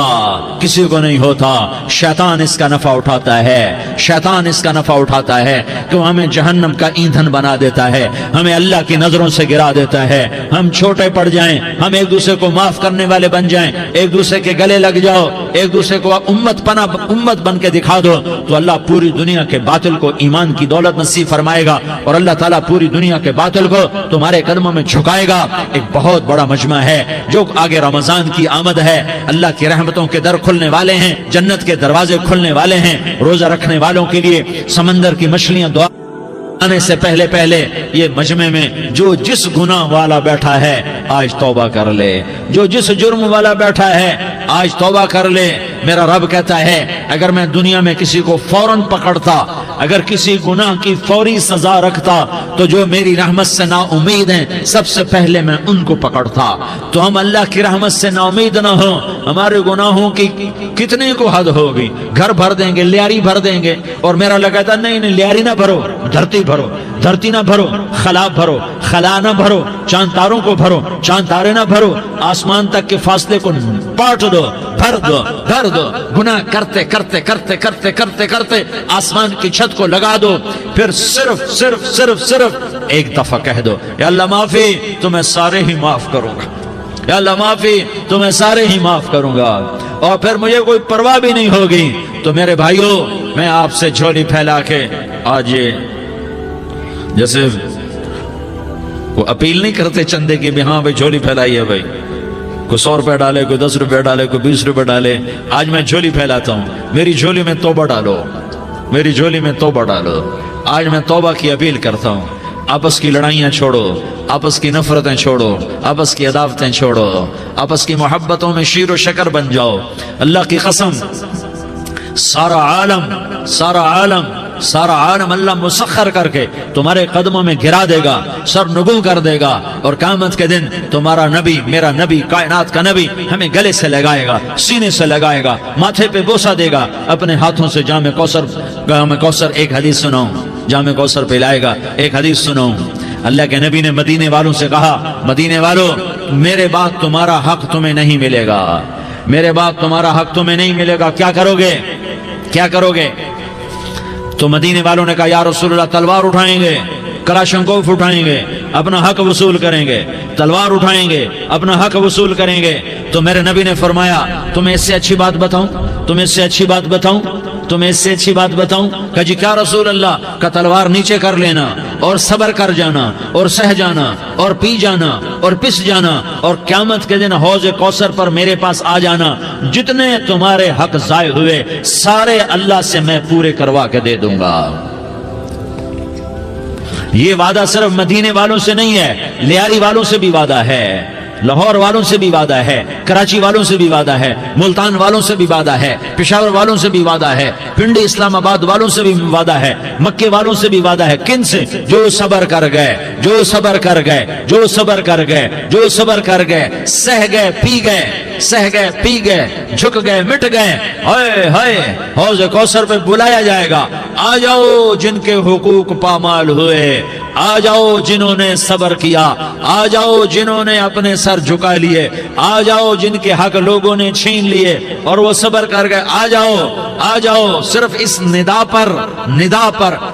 کسی کو نہیں ہوتا، شیطان اس کا نفع اٹھاتا ہے، شیطان اس کا نفع اٹھاتا ہے کہ وہ ہمیں جہنم کا ایندھن بنا دیتا ہے، ہمیں اللہ کی نظروں سے گرا دیتا ہے، ہم چھوٹے پڑ جائیں، ہم ایک دوسرے کو معاف کرنے والے بن جائیں، ایک دوسرے کے گلے لگ جاؤ، ایک دوسرے کو امت بن کے دکھا دو، تو اللہ پوری دنیا کے باطل کو ایمان کی دولت نصیب فرمائے گا اور اللہ تعالیٰ پوری دنیا کے باطل کو تمہارے قدموں میں جھکائے گا۔ ایک بہت بڑا مجمع ہے جو آگے رمضان کی آمد ہے، ہے، اللہ کی رحمتوں کے در کھلنے والے ہیں، جنت کے دروازے کھلنے والے ہیں روزہ رکھنے والوں کے لیے۔ سمندر کی مچھلیاں دعا آنے سے پہلے یہ مجمع میں جو جس گناہ والا بیٹھا ہے آج توبہ کر لے، جو جس جرم والا بیٹھا ہے آج توبہ کر لے۔ میرا رب کہتا ہے اگر میں دنیا میں کسی کو فوراً پکڑتا، اگر کسی گناہ کی فوری سزا رکھتا تو جو میری رحمت سے نا امید ہیں سب سے پہلے میں ان کو پکڑتا۔ تو ہم اللہ کی رحمت سے نا امید نہ ہوں، ہمارے گناہوں کی کتنے کو حد ہوگی، گھر بھر دیں گے، لیاری بھر دیں گے، اور میرا اللہ کہتا نہیں لیاری نہ بھرو، دھرتی بھرو، دھرتی نہ بھرو، خلا بھرو، خلا نہ بھرو، چاند تاروں کو بھرو، چاند تارے نہ بھرو، آسمان تک کے فاصلے کو پاٹ دو، بھر دو، بھر دو، گناہ کرتے کرتے کرتے کرتے کرتے کرتے آسمان کی چھت کو لگا دو، پھر صرف صرف صرف صرف ایک دفعہ کہہ دو یا اللہ معافی، تو میں سارے ہی معاف کروں گا، یا اللہ معافی، تو میں سارے ہی معاف کروں گا، اور پھر مجھے کوئی پرواہ بھی نہیں ہوگی۔ تو میرے بھائیوں، میں آپ سے جھولی پھیلا کے آج یہ جیسے وہ اپیل نہیں کرتے چندے کی بھی ہاں بھائی جھولی پھیلائی ہے، بھائی کوئی 100 روپے ڈالے، کوئی 10 روپے ڈالے، کوئی 20 روپے ڈالے، آج میں جھولی پھیلاتا ہوں، میری جھولی میں توبہ ڈالو، میری جھولی میں توبہ ڈالو۔ آج میں توبہ کی اپیل کرتا ہوں، آپس کی لڑائیاں چھوڑو، آپس کی نفرتیں چھوڑو، آپس کی عداوتیں چھوڑو، آپس کی محبتوں میں شیر و شکر بن جاؤ۔ اللہ کی قسم سارا عالم اللہ مسخر کر کے تمہارے قدموں میں گرا دے گا، سر نگوں کر دے گا، اور قیامت کے دن تمہارا نبی، میرا نبی، کائنات کا نبی ہمیں گلے سے لگائے گا، سینے سے لگائے گا، ماتھے پہ بوسہ دے گا، اپنے ہاتھوں سے جام کوثر ایک حدیث سناؤں، جام کوثر پلائے گا، ایک حدیث سناؤں۔ اللہ کے نبی نے مدینے والوں سے کہا، مدینے والوں میرے بعد تمہارا حق تمہیں نہیں ملے گا، میرے بعد تمہارا حق تمہیں نہیں ملے گا، کیا کرو گے، کیا کرو گے؟ تو مدینے والوں نے کہا یا رسول اللہ تلوار اٹھائیں گے، کلاشنکوف اٹھائیں گے، اپنا حق وصول کریں گے، تلوار اٹھائیں گے، اپنا حق وصول کریں گے۔ تو میرے نبی نے فرمایا تمہیں اس سے اچھی بات بتاؤں، تمہیں اس سے اچھی بات بتاؤں، تمہیں اس سے اچھی بات بتاؤں؟ کہا جی کیا رسول اللہ؟ کا تلوار نیچے کر لینا اور صبر کر جانا اور سہ جانا اور پی جانا اور پس جانا، اور قیامت کے دن حوض کوثر پر میرے پاس آ جانا، جتنے تمہارے حق ضائع ہوئے سارے اللہ سے میں پورے کروا کے دے دوں گا۔ یہ وعدہ صرف مدینے والوں سے نہیں ہے، لیاری والوں سے بھی وعدہ ہے، لاہور والوں سے بھی وعدہ ہے، کراچی والوں سے بھی وعدہ ہے، ملتان والوں سے بھی وعدہ ہے، پشاور والوں سے بھی وعدہ ہے، پنڈی اسلام آباد والوں سے بھی وعدہ ہے، مکے والوں سے بھی وعدہ ہے۔ کن سے؟ جو صبر کر گئے، جو صبر کر گئے، جو صبر کر گئے، جو صبر کر گئے، سہ گئے پی گئے، سہ گئے پی گئے، جھک گئے مٹ گئے، ہائے ہائے حوض کوثر پہ بلایا جائے گا، آ جاؤ جن کے حقوق پامال ہوئے، آ جاؤ جنہوں نے صبر کیا، آ جاؤ جنہوں نے اپنے سر جھکا لیے، آ جاؤ جن کے حق لوگوں نے چھین لیے اور وہ صبر کر گئے، آ جاؤ آ جاؤ۔ صرف اس ندا پر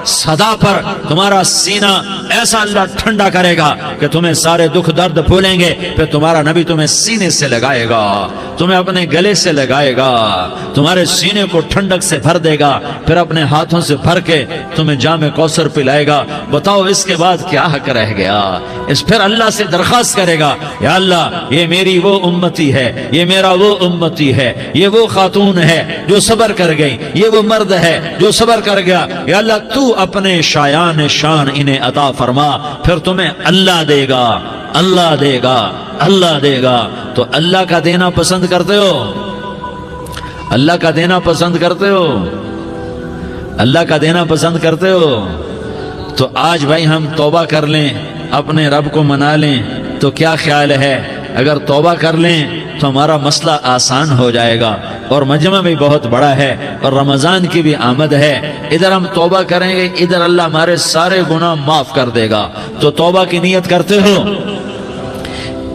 صدا پر تمہارا سینہ ایسا اللہ ٹھنڈا کرے گا کہ تمہیں سارے دکھ درد بھولیں گے، پھر تمہارا نبی تمہیں سینے سے لگائے گا، تمہیں اپنے گلے سے لگائے گا، تمہارے سینے کو ٹھنڈک سے بھر دے گا، پھر اپنے ہاتھوں سے بھر کے تمہیں جام کوثر پلائے گا۔ بتاؤ اس کے بعد کیا حق رہ گیا؟ اس پھر اللہ سے درخواست کرے گا یا اللہ یہ میری وہ امتی ہے، یہ میرا وہ امتی ہے، یہ وہ خاتون ہے جو صبر کر گئی، یہ وہ مرد ہے جو صبر کر گیا، یا اللہ تو اپنے شایان شان انہیں عطا فرما، پھر تمہیں اللہ دے گا، اللہ دے گا، اللہ دے گا۔ تو اللہ کا دینا پسند کرتے ہو؟ اللہ کا دینا پسند کرتے ہو؟ اللہ کا دینا پسند کرتے ہو؟ تو آج بھائی ہم توبہ کر لیں، اپنے رب کو منا لیں، تو کیا خیال ہے اگر توبہ کر لیں تو ہمارا مسئلہ آسان ہو جائے گا، اور مجمع بھی بہت بڑا ہے اور رمضان کی بھی آمد ہے، ادھر ہم توبہ کریں گے، ادھر اللہ ہمارے سارے گناہ معاف کر دے گا۔ تو توبہ کی نیت کرتے ہو؟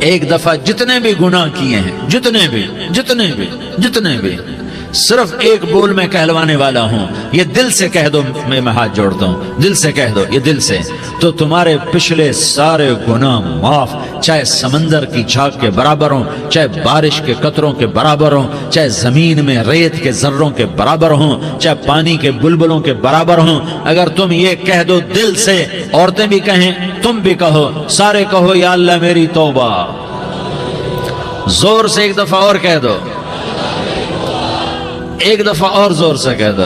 ایک دفعہ جتنے بھی گناہ کیے ہیں، جتنے بھی صرف ایک بول میں کہلوانے والا ہوں، یہ دل سے کہہ دو، میں ہاتھ جوڑتا ہوں، دل سے کہہ دو، یہ دل سے، تو تمہارے پچھلے سارے گناہ معاف، چاہے سمندر کی جھاگ کے برابر ہوں، چاہے بارش کے قطروں کے برابر ہوں، چاہے زمین میں ریت کے ذروں کے برابر ہوں، چاہے پانی کے بلبلوں کے برابر ہوں۔ اگر تم یہ کہہ دو دل سے، عورتیں بھی کہیں، تم بھی کہو، سارے کہو یا اللہ میری توبہ، زور سے ایک دفعہ اور کہہ دو، ایک دفعہ اور زور سے کہہ دو۔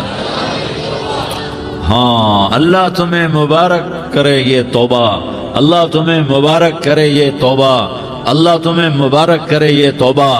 ہاں، اللہ تمہیں مبارک کرے یہ توبہ، اللہ تمہیں مبارک کرے یہ توبہ، اللہ تمہیں مبارک کرے یہ توبہ۔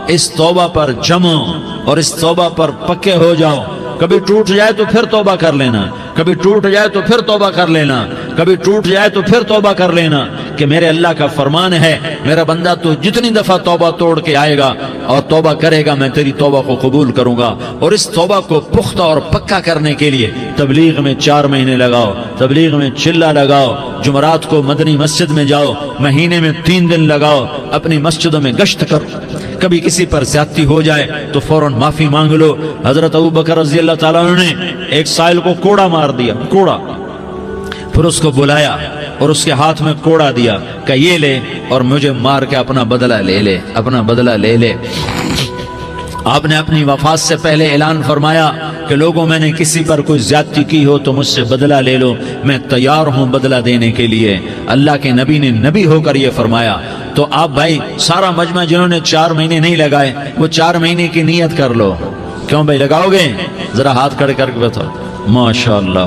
اس توبہ پر جمو اور اس توبہ پر پکے ہو جاؤ۔ کبھی ٹوٹ جائے تو پھر توبہ کر لینا، کبھی ٹوٹ جائے تو پھر توبہ کر لینا، کبھی ٹوٹ جائے تو پھر توبہ کر لینا، کہ میرے اللہ کا فرمان ہے میرا بندہ تو جتنی دفعہ توبہ توڑ کے آئے گا اور توبہ کرے گا میں تیری توبہ کو قبول کروں گا۔ اور اس توبہ کو پختہ اور پکا کرنے کے لیے تبلیغ میں 4 مہینے لگاؤ، تبلیغ میں چلہ لگاؤ، جمعرات کو مدنی مسجد میں جاؤ، مہینے میں 3 دن لگاؤ، اپنی مسجدوں میں گشت کرو۔ کبھی کسی پر زیادتی ہو جائے تو فوراً معافی مانگ لو۔ حضرت ابوبکر رضی اللہ تعالیٰ عنہ نے ایک سائل کو کوڑا مار دیا، کوڑا، پھر اس کو بلایا اور اس کے ہاتھ میں کوڑا دیا کہ یہ لے اور مجھے مار کے اپنا بدلہ لے لے، اپنا بدلہ لے لے۔ آپ نے اپنی وفات سے پہلے اعلان فرمایا کہ لوگوں میں نے کسی پر کوئی زیادتی کی ہو تو مجھ سے بدلہ لے لو، میں تیار ہوں بدلہ دینے کے لیے۔ اللہ کے نبی نے نبی ہو کر یہ فرمایا۔ تو آپ بھائی سارا مجمع جنہوں نے 4 مہینے نہیں لگائے وہ 4 مہینے کی نیت کر لو۔ کیوں بھائی لگاؤ گے؟ ذرا ہاتھ کھڑے کر کے بتاؤ۔ ماشاءاللہ،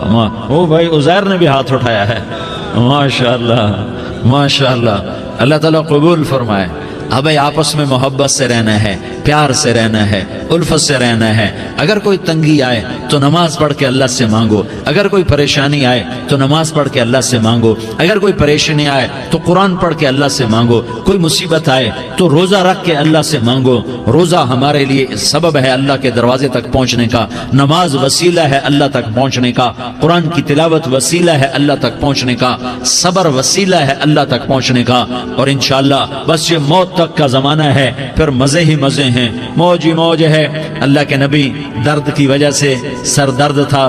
وہ بھائی عزیر نے بھی ہاتھ اٹھایا ہے، ماشاءاللہ ماشاءاللہ، اللہ تعالیٰ قبول فرمائے۔ اب آپس میں محبت سے رہنا ہے، پیار سے رہنا ہے، الفت سے رہنا ہے۔ اگر کوئی تنگی آئے تو نماز پڑھ کے اللہ سے مانگو، اگر کوئی پریشانی آئے تو نماز پڑھ کے اللہ سے مانگو، اگر کوئی پریشانی آئے تو قرآن پڑھ کے اللہ سے مانگو، کوئی مصیبت آئے تو روزہ رکھ کے اللہ سے مانگو۔ روزہ ہمارے لیے سبب ہے اللہ کے دروازے تک پہنچنے کا، نماز وسیلہ ہے اللہ تک پہنچنے کا، قرآن کی تلاوت وسیلہ ہے اللہ تک پہنچنے کا، صبر وسیلہ ہے اللہ تک پہنچنے کا۔ اور انشاءاللہ بس یہ موت تک کا زمانہ ہے، پھر مزے ہی مزے ہیں، موج ہی موج ہے۔ اللہ کے نبی درد کی وجہ سے سر درد تھا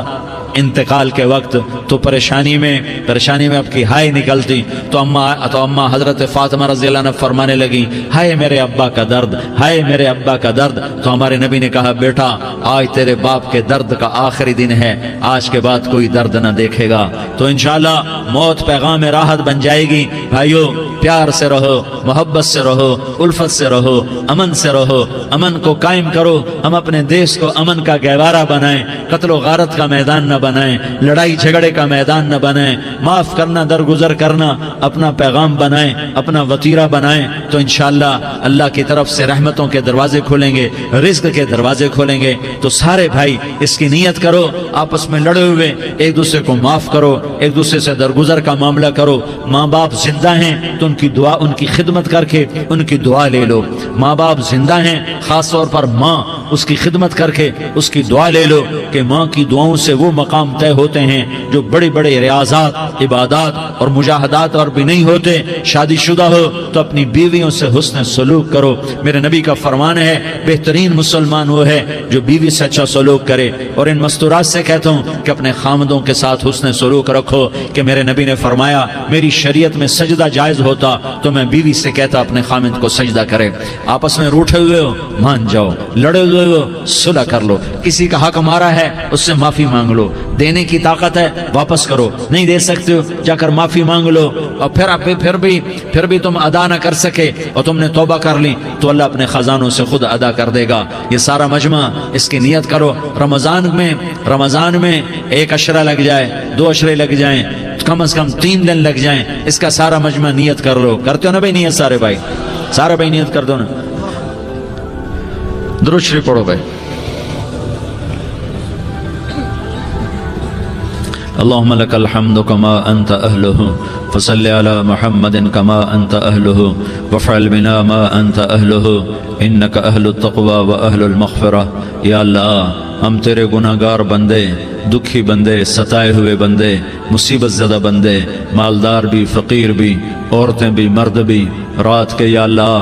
انتقال کے وقت، تو پریشانی میں اب کی ہائے نکلتی تو اما حضرت فاطمہ رضی اللہ عنہ فرمانے لگی، ہائے میرے ابا کا درد، ہائے میرے ابا کا درد۔ تو ہمارے نبی نے کہا، بیٹا آج تیرے باپ کے درد کا آخری دن ہے، آج کے بعد کوئی درد نہ دیکھے گا۔ تو انشاءاللہ موت پیغام راحت بن جائے گی۔ بھائیو پیار سے رہو، محبت سے رہو، الفت سے رہو، امن سے رہو، امن کو قائم کرو۔ ہم اپنے دیش کو امن کا گہوارہ بنائیں، قتل و غارت کا میدان نہ بنائیں، لڑائی جھگڑے کا میدان نہ بنائیں، معاف کرنا درگزر کرنا اپنا پیغام بنائیں، اپنا وتیرہ بنائیں۔ تو انشاءاللہ اللہ کی طرف سے رحمتوں کے دروازے کھولیں گے، رزق کے دروازے کھولیں گے۔ تو سارے بھائی اس کی نیت کرو، آپس میں لڑے ہوئے ایک دوسرے کو معاف کرو، ایک دوسرے سے درگزر کا معاملہ کرو۔ ماں باپ زندہ ہیں تو ان کی دعا، ان کی خدمت کر کے ان کی دعا لے لو۔ ماں باپ زندہ ہیں، خاص طور پر ماں، اس کی خدمت کر کے اس کی دعا لے لو، کہ ماں کی دعاؤں سے وہ مقام طے ہوتے ہیں جو بڑے بڑے ریاضات، عبادات اور مجاہدات اور بھی نہیں ہوتے۔ شادی شدہ ہو تو اپنی بیویوں سے حسن سلوک کرو۔ میرے نبی کا فرمان ہے، بہترین مسلمان وہ ہے جو بیوی سے اچھا سلوک کرے۔ اور ان مستورات سے کہتا ہوں کہ اپنے خامدوں کے ساتھ حسن سلوک رکھو، کہ میرے نبی نے فرمایا میری شریعت میں سجدہ جائز ہوتا تو میں بیوی سے کہتا اپنے خامد کو سجدہ کرے۔ آپس میں روٹھے ہوئے ہو مان جاؤ، لڑے ہوئے ہو صلح کر لو، کسی کا حق مارا ہے اس سے معافی مانگ لو، دینے کی طاقت ہے واپس کرو، نہیں دے سکتے ہو جا کر معافی مانگ لو۔ اور پھر بھی تم ادا نہ کر سکے اور تم نے توبہ کر لی تو اللہ اپنے خزانوں سے خود ادا کر دے گا۔ یہ سارا مجمع اس کی نیت کرو۔ رمضان میں 1 عشرہ لگ جائے، 2 عشرے لگ جائیں، کم از کم 3 دن لگ جائیں، اس کا سارا مجمع نیت کر لو۔ کرتے ہو نا بھائی نیت؟ سارے بھائی نیت کر دو نا۔ درود شریف پڑھو بھائی۔ اللهم لك الحمد كما أنت أهله فصل على محمد كما أنت أهله وافعل بنا ما أنت أهله إنك أهل التقوى وأهل المغفرة۔ یا اللہ ہم تیرے گناہ گار بندے، دکھی بندے، ستائے ہوئے بندے، مصیبت زدہ بندے، مالدار بھی، فقیر بھی، عورتیں بھی، مرد بھی، رات کے یا اللہ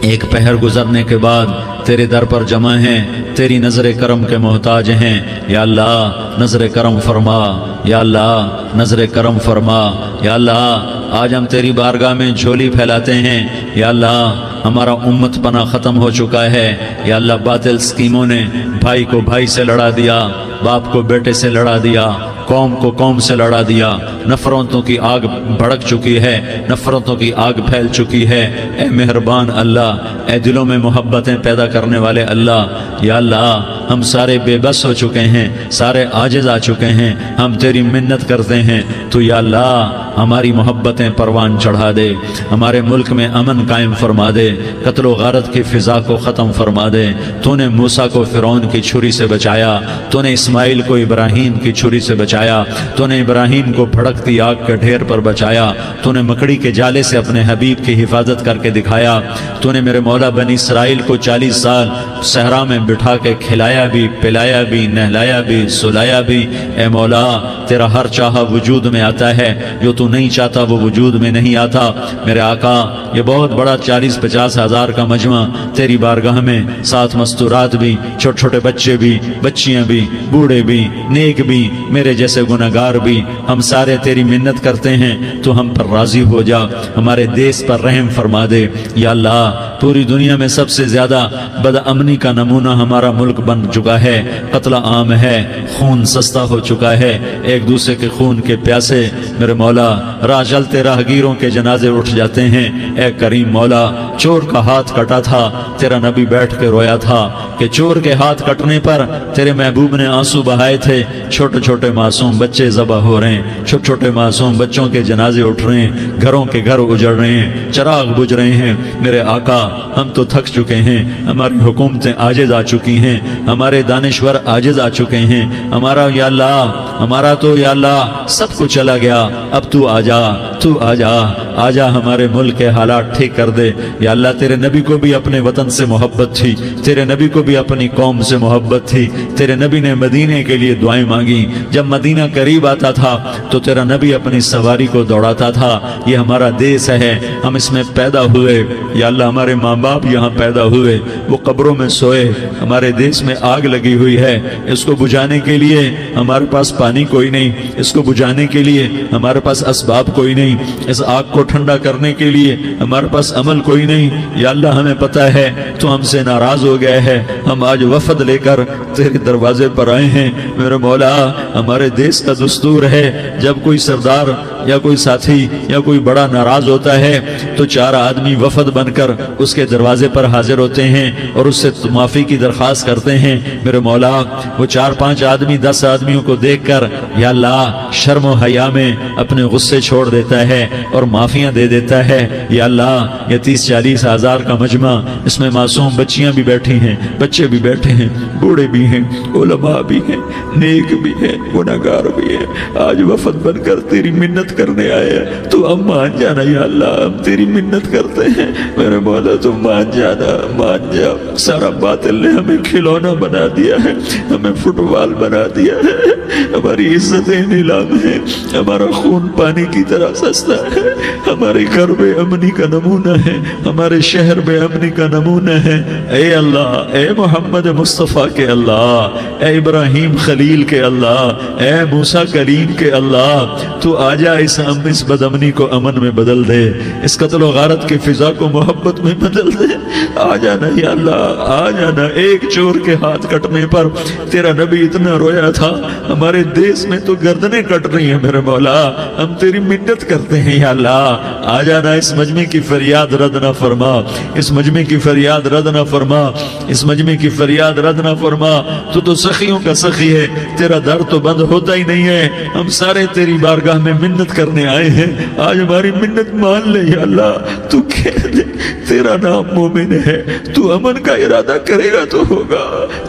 ایک پہر گزرنے کے بعد تیرے در پر جمع ہیں، تیری نظر کرم کے محتاج ہیں۔ یا اللہ نظر کرم فرما، یا اللہ نظر کرم فرما۔ یا اللہ آج ہم تیری بارگاہ میں جھولی پھیلاتے ہیں۔ یا اللہ ہمارا امت پناہ ختم ہو چکا ہے۔ یا اللہ باطل سکیموں نے بھائی کو بھائی سے لڑا دیا، باپ کو بیٹے سے لڑا دیا، قوم کو قوم سے لڑا دیا، نفرتوں کی آگ بھڑک چکی ہے، نفرتوں کی آگ پھیل چکی ہے۔ اے مہربان اللہ، اے دلوں میں محبتیں پیدا کرنے والے اللہ، یا اللہ ہم سارے بے بس ہو چکے ہیں، سارے عاجز آ چکے ہیں، ہم تیری منت کرتے ہیں، تو یا اللہ ہماری محبتیں پروان چڑھا دے، ہمارے ملک میں امن قائم فرما دے، قتل و غارت کی فضا کو ختم فرما دے۔ تو نے موسیٰ کو فرعون کی چھری سے بچایا، تو نے اسماعیل کو ابراہیم کی چھری سے بچایا، تو نے ابراہیم کو بھڑکتی آگ کے ڈھیر پر بچایا، تو نے مکڑی کے جالے سے اپنے حبیب کی حفاظت کر کے دکھایا، تو نے میرے مولا بنی اسرائیل کو 40 سال صحرا میں بٹھا کے کھلایا بھی، پلایا بھی، نہلایا بھی، سلایا بھی۔ اے مولا تیرا ہر چاہا وجود میں آتا ہے، جو تو نہیں چاہتا وہ وجود میں نہیں آتا۔ میرے آقا یہ بہت بڑا 40-50 ہزار کا مجمع تیری بارگاہ میں، ساتھ مستورات بھی، چھوٹے چھوٹے بچے بھی، بچیاں بھی، بوڑھے بھی، نیک بھی، میرے جیسے گناہگار بھی، ہم سارے تیری منت کرتے ہیں تو ہم پر راضی ہو جا، ہمارے دیس پر رحم فرما دے۔ یا اللہ پوری دنیا میں سب سے زیادہ بد امنی کا نمونہ ہمارا ملک بن چکا ہے، قتل عام ہے، خون سستا ہو چکا ہے، ایک دوسرے کے خون کے پیاسے میرے مولا راہ چلتے راہگیروں کے جنازے اٹھ جاتے ہیں۔ اے کریم مولا چور کا ہاتھ کٹا تھا، تیرا نبی بیٹھ کے رویا تھا کہ چور کے ہاتھ کٹنے پر تیرے محبوب نے آنسو بہائے تھے، چھوٹے چھوٹے معصوم بچے ذبح ہو رہے ہیں، چھوٹے چھوٹے معصوم بچوں کے جنازے اٹھ رہے ہیں، گھروں کے گھر اجڑ رہے ہیں، چراغ بجھ رہے ہیں۔ میرے آقا ہم تو تھک چکے ہیں، ہماری حکومتیں عاجز آ چکی ہیں، ہمارے دانشور عاجز آ چکے ہیں، ہمارا یا اللہ ہمارا تو یا اللہ سب کچھ چلا گیا، اب تو آ جا، تو آ جا، آ جا ہمارے ملک کے حالات ٹھیک کر دے۔ یا اللہ تیرے نبی کو بھی اپنے وطن سے محبت تھی، تیرے نبی کو بھی اپنی قوم سے محبت تھی، تیرے نبی نے مدینے کے لیے دعائیں مانگی، جب مدینہ قریب آتا تھا تو تیرا نبی اپنی سواری کو دوڑاتا تھا۔ یہ ہمارا دیس ہے، ہم اس میں پیدا ہوئے، یا اللہ ہمارے ماں باپ یہاں پیدا ہوئے، وہ قبروں میں سوئے، ہمارے دیس میں آگ لگی ہوئی ہے، اس کو بجھانے کے لیے ہمارے پاس پانی کوئی نہیں، اس کو بجھانے کے لیے ہمارے پاس اسباب کوئی نہیں، اس آگ کو ٹھنڈا کرنے کے لیے ہمارے پاس عمل کوئی نہیں۔ یا اللہ ہمیں پتہ ہے تو ہم سے ناراض ہو گئے ہیں، ہم آج وفد لے کر تیرے دروازے پر آئے ہیں۔ میرے مولا ہمارے دیس کا دستور ہے جب کوئی سردار یا کوئی ساتھی یا کوئی بڑا ناراض ہوتا ہے تو 4 آدمی وفد بن کر اس کے دروازے پر حاضر ہوتے ہیں اور اس سے معافی کی درخواست کرتے ہیں۔ میرے مولا وہ 4-5 آدمی 10 آدمیوں کو دیکھ کر یا اللہ شرم و حیا میں اپنے غصے چھوڑ دیتا ہے اور معافیاں دے دیتا ہے۔ یا اللہ یہ 30-40 ہزار کا مجمع، اس میں معصوم بچیاں بھی بیٹھی ہیں، بچے بھی بیٹھے ہیں، بوڑھے بھی ہیں، علماء بھی ہیں، نیک بھی ہیں، گناہگار بھی ہیں، آج وفد بن کر تیری منت کرنے آئے ہیں، تو ہم مان جانا یا اللہ، ہم تیری منت کرتے ہیں۔ میرے مولا تو مان جانا، مان جا۔ سارا باطل نے ہمیں کھلونا بنا دیا ہے، ہمیں فٹ بال بنا دیا ہے، ہماری عزتیں نیلام ہیں، ہمارا خون پانی کی طرح سستا ہے، ہمارے گھر بے امنی کا نمونہ ہے، ہمارے شہر بے امنی کا نمونہ ہے۔ اے اللہ، اے محمد مصطفیٰ کے اللہ، اے ابراہیم خلیل کے اللہ، اے موسیٰ کلیم کے اللہ، تو آجا اس بد امنی کو امن میں بدل دے، اس قتل و غارت کی فضا کو محبت میں بدل دے۔ آ جانا یا اللہ، آ جانا۔ ایک چور کے ہاتھ کٹنے پر تیرا نبی اتنا رویا تھا، ہمارے دیس میں تو گردنیں کٹ رہی ہیں۔ میرے مولا ہم تیری منت کرتے ہیں یا اللہ، آ جانا، اس مجمع کی فریاد رد نہ فرما، اس مجمع کی فریاد رد نہ فرما، اس مجمع کی فریاد رد نہ فرما۔ تو سخیوں کا سخی ہے، تیرا در تو بند ہوتا ہی نہیں ہے، ہم سارے تیری بارگاہ میں منت کرنے آئے ہیں، آج ہماری منت مان لے یا اللہ۔ تو کہہ دے تیرا نام مومن ہے، تو امن کا ارادہ کرے گا تو ہوگا،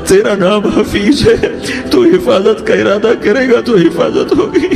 تیرا نام حفیظ ہے، تو حفاظت کا ارادہ کرے گا تو حفاظت ہوگی،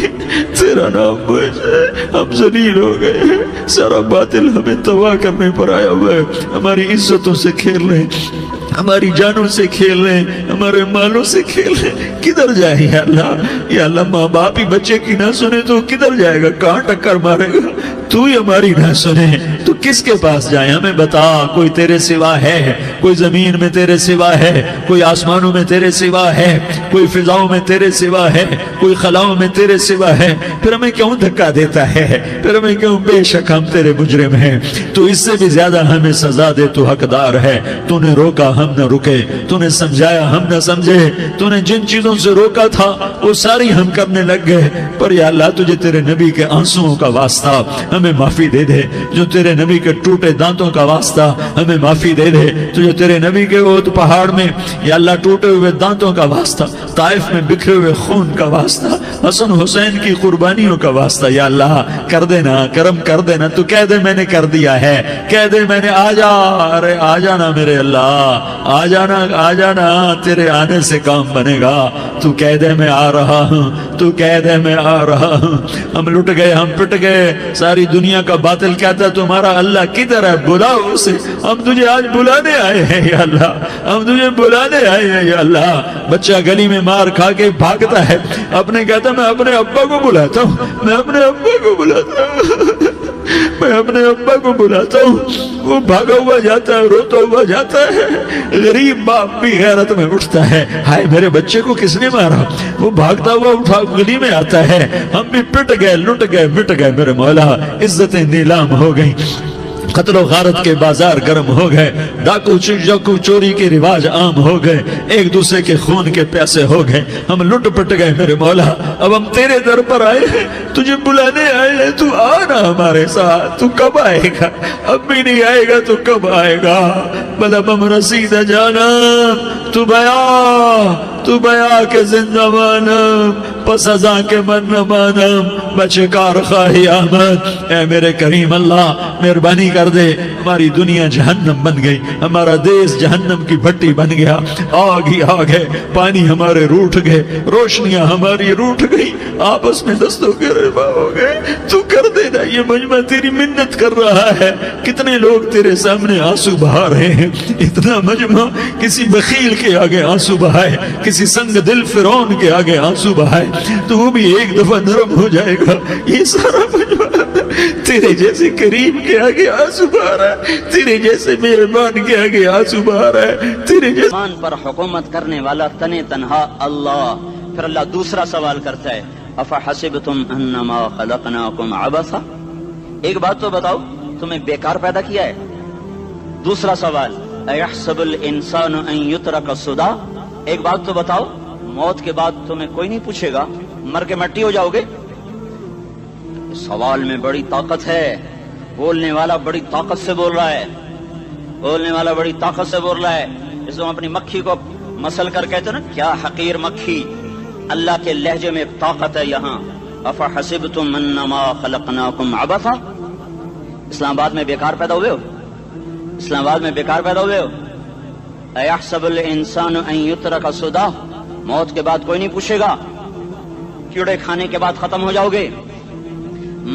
تیرا نام بوجھ ہے۔ ہم ذلیل ہو گئے ہیں، سارا باطل ہمیں تباہ کرنے پر آیا ہوا ہے، ہماری عزتوں سے کھیل رہے ہیں، ہماری جانوں سے کھیل رہے ہیں، ہمارے مالوں سے کھیل رہے ہیں۔ کدھر جائے یا اللہ؟ یا اللہ ماں باپ ہی بچے کی نہ سنے تو کدھر جائے گا؟ کہاں ٹکر مارے گا؟ تو ہی ہماری نہ سنے تو کس کے پاس جائیں؟ ہمیں بتا، کوئی تیرے سوا ہے؟ کوئی زمین میں تیرے سوا ہے؟ کوئی آسمانوں میں تیرے سوا ہے؟ کوئی فضاؤں میں تیرے سوا ہے؟ کوئی خلاؤں میں تیرے سوا ہے؟ پھر ہمیں کیوں دھکا دیتا ہے؟ پھر ہمیں کیوں؟ بے شک ہم تیرے مجرم ہیں، تو اس سے بھی زیادہ ہمیں سزا دے، تو حقدار ہے۔ تو نے روکا ہم نہ رکے، تو نے سمجھایا ہم نہ سمجھے، تو نے جن چیزوں سے روکا تھا وہ ساری ہم کرنے لگ گئے، پر یا اللہ تجھے تیرے نبی کے آنسوؤں کا واسطہ ہمیں معافی دے دے، جو تیرے نبی کے ٹوٹے دانتوں کا واسطہ ہمیں معافی دے دے، تجھے تیرے نبی کے احد پہاڑ میں یا اللہ ٹوٹے ہوئے دانتوں کا واسطہ، طائف میں بکھرے ہوئے خون کا واسطہ، حسن حسین کی قربانیوں کا واسطہ، یا اللہ کر دینا، کرم کر دینا۔ تو کہہ دے میں نے کر دیا ہے، کہہ دے میں نے، آ جا، ارے آ جانا میرے اللہ، آ جانا، آ جانا، تیرے آنے سے کام بنے گا۔ تو کہہ دے میں آ رہا ہوں، تو کہہ دے میں آ رہا ہوں۔ ہم لٹ گئے، ہم پٹ گئے، ساری دنیا کا باطل کہتا تمہارا اللہ کدھر ہے؟ بلاؤ اسے، ہم تجھے آج بلانے آئے ہیں یا اللہ، ہم تجھے بلانے آئے ہیں یا اللہ۔ بچہ گلی میں مار کھا کے بھاگتا ہے، اپنے کہتا میں اپنے ابا کو بلاتا ہوں، میں اپنے ابا کو بلاتا ہوں، میں اپنے ابا کو بلاتا ہوں، وہ بھاگا ہوا جاتا ہے، روتا ہوا جاتا ہے۔ غریب باپ بھی غیرت میں اٹھتا ہے، ہائے میرے بچے کو کس نے مارا؟ وہ بھاگتا ہوا اٹھا گلی میں آتا ہے، ہم بھی پٹ گئے، لٹ گئے، مٹ گئے میرے مولا، عزتیں نیلام ہو گئیں، قتل و غارت کے بازار گرم ہو گئے، ڈاکو چوری کے رواج عام ہو گئے، ایک دوسرے کے خون کے پیاسے ہو گئے، ہم لٹ پٹ گئے میرے مولا۔ اب ہم تیرے در پر آئے ہیں، تجھے بلانے آئے ہیں، تو آنا ہمارے ساتھ۔ تو کب آئے گا؟ اب بھی نہیں آئے گا تو کب آئے گا؟ بلبم رسید جانا، تو بیا کے زندہ مانم، پس ازاں کے من نہ مانم، بچے کار خواہی آمد۔ اے میرے کریم اللہ مہربانی کر دے، ہماری دنیا جہنم بن گئی، ہمارا دیس جہنم کی بھٹی بن گیا، آگ ہی آگ ہے، پانی ہمارے روٹھ گئے، روشنیاں ہماری روٹھ گئی، آپس میں دستوں کے ربا ہو گئے۔ تو کر دینا، یہ مجمع تیری منت کر رہا ہے، کتنے لوگ تیرے سامنے آنسو بہا رہے ہیں، اتنا مجمع کسی بخیل کے آگے آنسو بہائے، کسی سنگ دل فرعون کے آگے آنسو بہائے تو وہ بھی ایک دفعہ نرم ہو جائے گا۔ یہ سارا مجمع تیرے جیسے کریم کے آگے آنسو بہا رہا ہے، تیرے جیسے مہربان کے آگے آنسو بہا رہا ہے، تیرے جیسے پر حکومت کرنے والا تنے تنہا اللہ۔ پھر اللہ دوسرا سوال کرتا ہے، افحسبتم انما خلقناکم عبثا، ایک بات تو بتاؤ تمہیں بیکار پیدا کیا ہے؟ دوسرا سوال، ایحسب الانسان ان یترک سدی، ایک بات تو بتاؤ موت کے بعد تمہیں کوئی نہیں پوچھے گا، مر کے مٹی ہو جاؤ گے؟ سوال میں بڑی طاقت ہے، بولنے والا بڑی طاقت سے بول رہا ہے، بولنے والا بڑی طاقت سے بول رہا ہے۔ اس کو اپنی مکھی کو مسل کر کہتے نا کیا حقیر مکھی، اللہ کے لہجے میں ایک طاقت ہے یہاں۔ افحسبتم انما خلقناکم عبثا، اسلام آباد میں بیکار پیدا ہوئے ہو؟ اسلام آباد میں بیکار پیدا ہوئے ہو؟ ایحسب الانسان ان یترک سدی، موت کے بعد کوئی نہیں پوچھے گا، کیڑے کھانے کے بعد ختم ہو جاؤ گے۔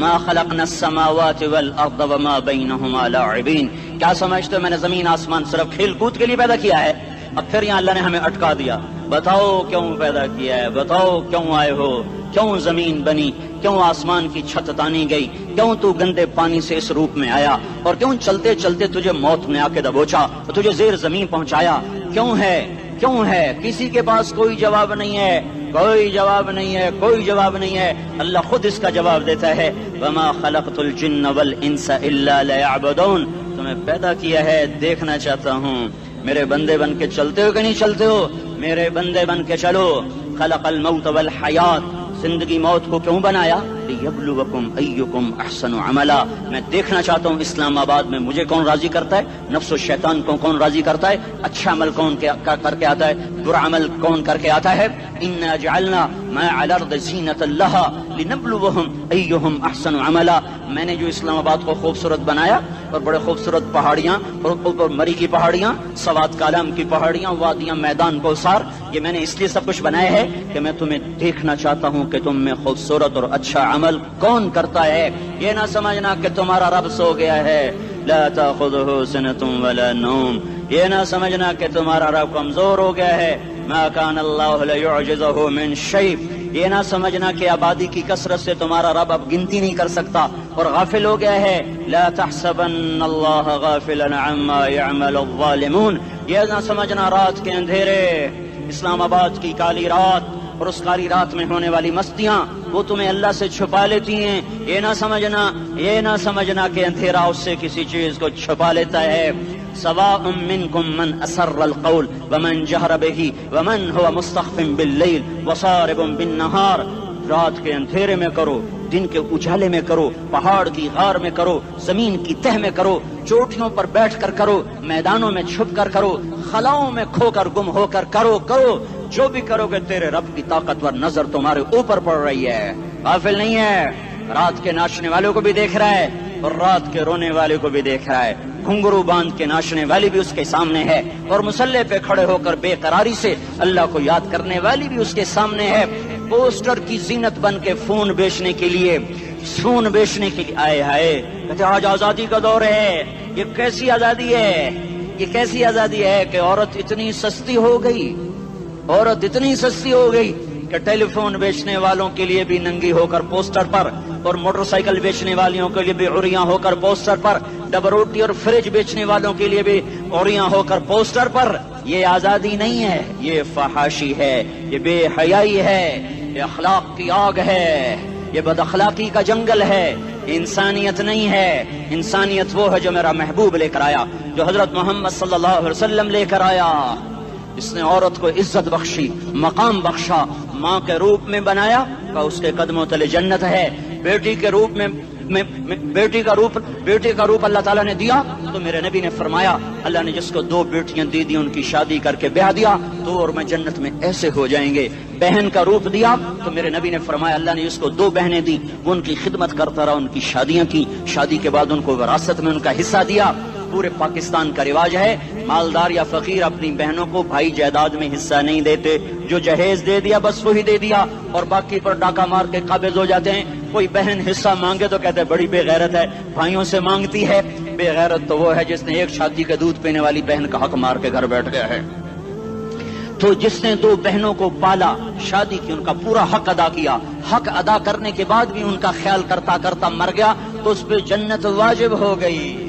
ما خلقنا السماوات والارض وما بینہما لاعبین، کیا سمجھتے ہو میں نے زمین آسمان صرف کھیل کود کے لیے پیدا کیا ہے؟ اب پھر یہاں اللہ نے ہمیں اٹکا دیا، بتاؤ کیوں پیدا کیا ہے، بتاؤ کیوں آئے ہو، کیوں زمین بنی، کیوں آسمان کی چھت تانی گئی، کیوں تو گندے پانی سے اس روپ میں آیا، اور کیوں چلتے چلتے تجھے موت نے آ کے دبوچا اور تجھے زیر زمین پہنچایا؟ کیوں ہے؟ کیوں ہے؟ کسی کے پاس کوئی جواب نہیں ہے، کوئی جواب نہیں ہے، کوئی جواب نہیں ہے، اللہ خود اس کا جواب دیتا ہے، وما خلقت الجن والانس الا لیعبدون، تمہیں پیدا کیا ہے دیکھنا چاہتا ہوں، میرے بندے بن کے چلتے ہو کہ نہیں چلتے ہو؟ میرے بندے بن کے چلو۔ خلق الموت والحیات، زندگی موت کو کیوں بنایا؟ لیبلوکم ایکم احسن عملا، میں دیکھنا چاہتا ہوں اسلام آباد میں مجھے کون راضی کرتا ہے، نفس و شیطان کو کون راضی کرتا ہے، اچھا عمل کون کر کے آتا ہے، برا عمل کون کر کے آتا ہے۔ انا جعلنا ما علی الارض زینۃ لہا لنبلوہم ایہم احسن عملا، میں نے جو اسلام آباد کو خوبصورت بنایا اور بڑے خوبصورت پہاڑیاں اور اوپر مری کی پہاڑیاں، سوات کالام کی پہاڑیاں، وادیاں، میدان کوثر، یہ میں نے اس لیے سب کچھ بنایا ہے کہ میں تمہیں دیکھنا چاہتا ہوں کہ تم میں خوبصورت اور اچھا عمل کون کرتا ہے۔ یہ نہ سمجھنا کہ تمہارا رب سو گیا ہے، لا تاخذہ سنۃ ولا نوم، یہ نہ سمجھنا کہ تمہارا رب کمزور ہو گیا ہے، ما کان اللہ لیعجزہ من شیء، یہ نہ سمجھنا کہ آبادی کی کثرت سے تمہارا رب اب گنتی نہیں کر سکتا اور غافل ہو گیا ہے. لا تحسبن اللہ غافلا عما يعمل الظالمون. یہ نہ سمجھنا رات کے اندھیرے، اسلام آباد کی کالی رات اور اس کالی رات میں ہونے والی مستیاں وہ تمہیں اللہ سے چھپا لیتی ہیں. یہ نہ سمجھنا کہ اندھیرا اس سے کسی چیز کو چھپا لیتا ہے. سواء منکم من اسر القول ومن جہر به ومن هو مستخف باللیل وصارب بالنہار. رات کے اندھیرے میں کرو، دن کے اجالے میں کرو، پہاڑ کی غار میں کرو، زمین کی تہ میں کرو، چوٹیوں پر بیٹھ کر کرو، میدانوں میں چھپ کر کرو، خلاؤں میں کھو کر گم ہو کر کرو. جو بھی کرو گے تیرے رب کی طاقتور نظر تمہارے اوپر پڑ رہی ہے. غافل نہیں ہے، رات کے ناچنے والوں کو بھی دیکھ رہا ہے اور رات کے رونے والے کو بھی دیکھ رہا ہے. گھنگرو باندھ کے ناچنے والی بھی اس کے سامنے ہے اور مسلح پہ کھڑے ہو کر بے قراری سے اللہ کو یاد کرنے والی بھی اس کے سامنے ہے. پوسٹر کی زینت بن کے فون بیچنے کے لیے آئے ہائے کہتے آج آزادی کا دور ہے. یہ کیسی آزادی ہے کہ عورت اتنی سستی ہو گئی کہ ٹیلی فون بیچنے والوں کے لیے بھی ننگی ہو کر پوسٹر پر اور موٹر سائیکل بیچنے والوں کے لیے بھی عریاں ہو کر پوسٹر پر، ڈبل روٹی اور فریج بیچنے والوں کے لیے بھی عریاں ہو کر پوسٹر پر. یہ آزادی نہیں ہے، یہ فحاشی ہے، یہ بے حیائی ہے، یہ اخلاق کی آگ ہے، یہ بد اخلاقی کا جنگل ہے. انسانیت نہیں ہے. انسانیت وہ ہے جو میرا محبوب لے کر آیا، جو حضرت محمد صلی اللہ علیہ وسلم لے کر آیا. اس نے عورت کو عزت بخشی، مقام بخشا، ماں کے روپ میں بنایا کہ اس کے قدموں تلے جنت ہے. بیٹی کے روپ میں بیٹی کا روپ اللہ تعالیٰ نے دیا تو میرے نبی نے فرمایا اللہ نے جس کو 2 بیٹیاں دی ان کی شادی کر کے بیاہ دیا تو اور میں جنت میں ایسے ہو جائیں گے. بہن کا روپ دیا تو میرے نبی نے فرمایا اللہ نے جس کو 2 بہنیں دی وہ ان کی خدمت کرتا رہا، ان کی شادیاں کی، شادی کے بعد ان کو وراثت میں ان کا حصہ دیا. پورے پاکستان کا رواج ہے مالدار یا فقیر اپنی بہنوں کو بھائی جائیداد میں حصہ نہیں دیتے، جو جہیز دے دیا بس وہی دے دیا اور باقی پر ڈاکہ مار کے قابض ہو جاتے ہیں. کوئی بہن حصہ مانگے تو کہتے ہیں بڑی بے غیرت ہے، بھائیوں سے مانگتی ہے. بے غیرت تو وہ ہے جس نے ایک شادی کا دودھ پینے والی بہن کا حق مار کے گھر بیٹھ گیا ہے. تو جس نے 2 بہنوں کو پالا، شادی کی، ان کا پورا حق ادا کیا، حق ادا کرنے کے بعد بھی ان کا خیال کرتا کرتا مر گیا تو اس پہ جنت واجب ہو گئی.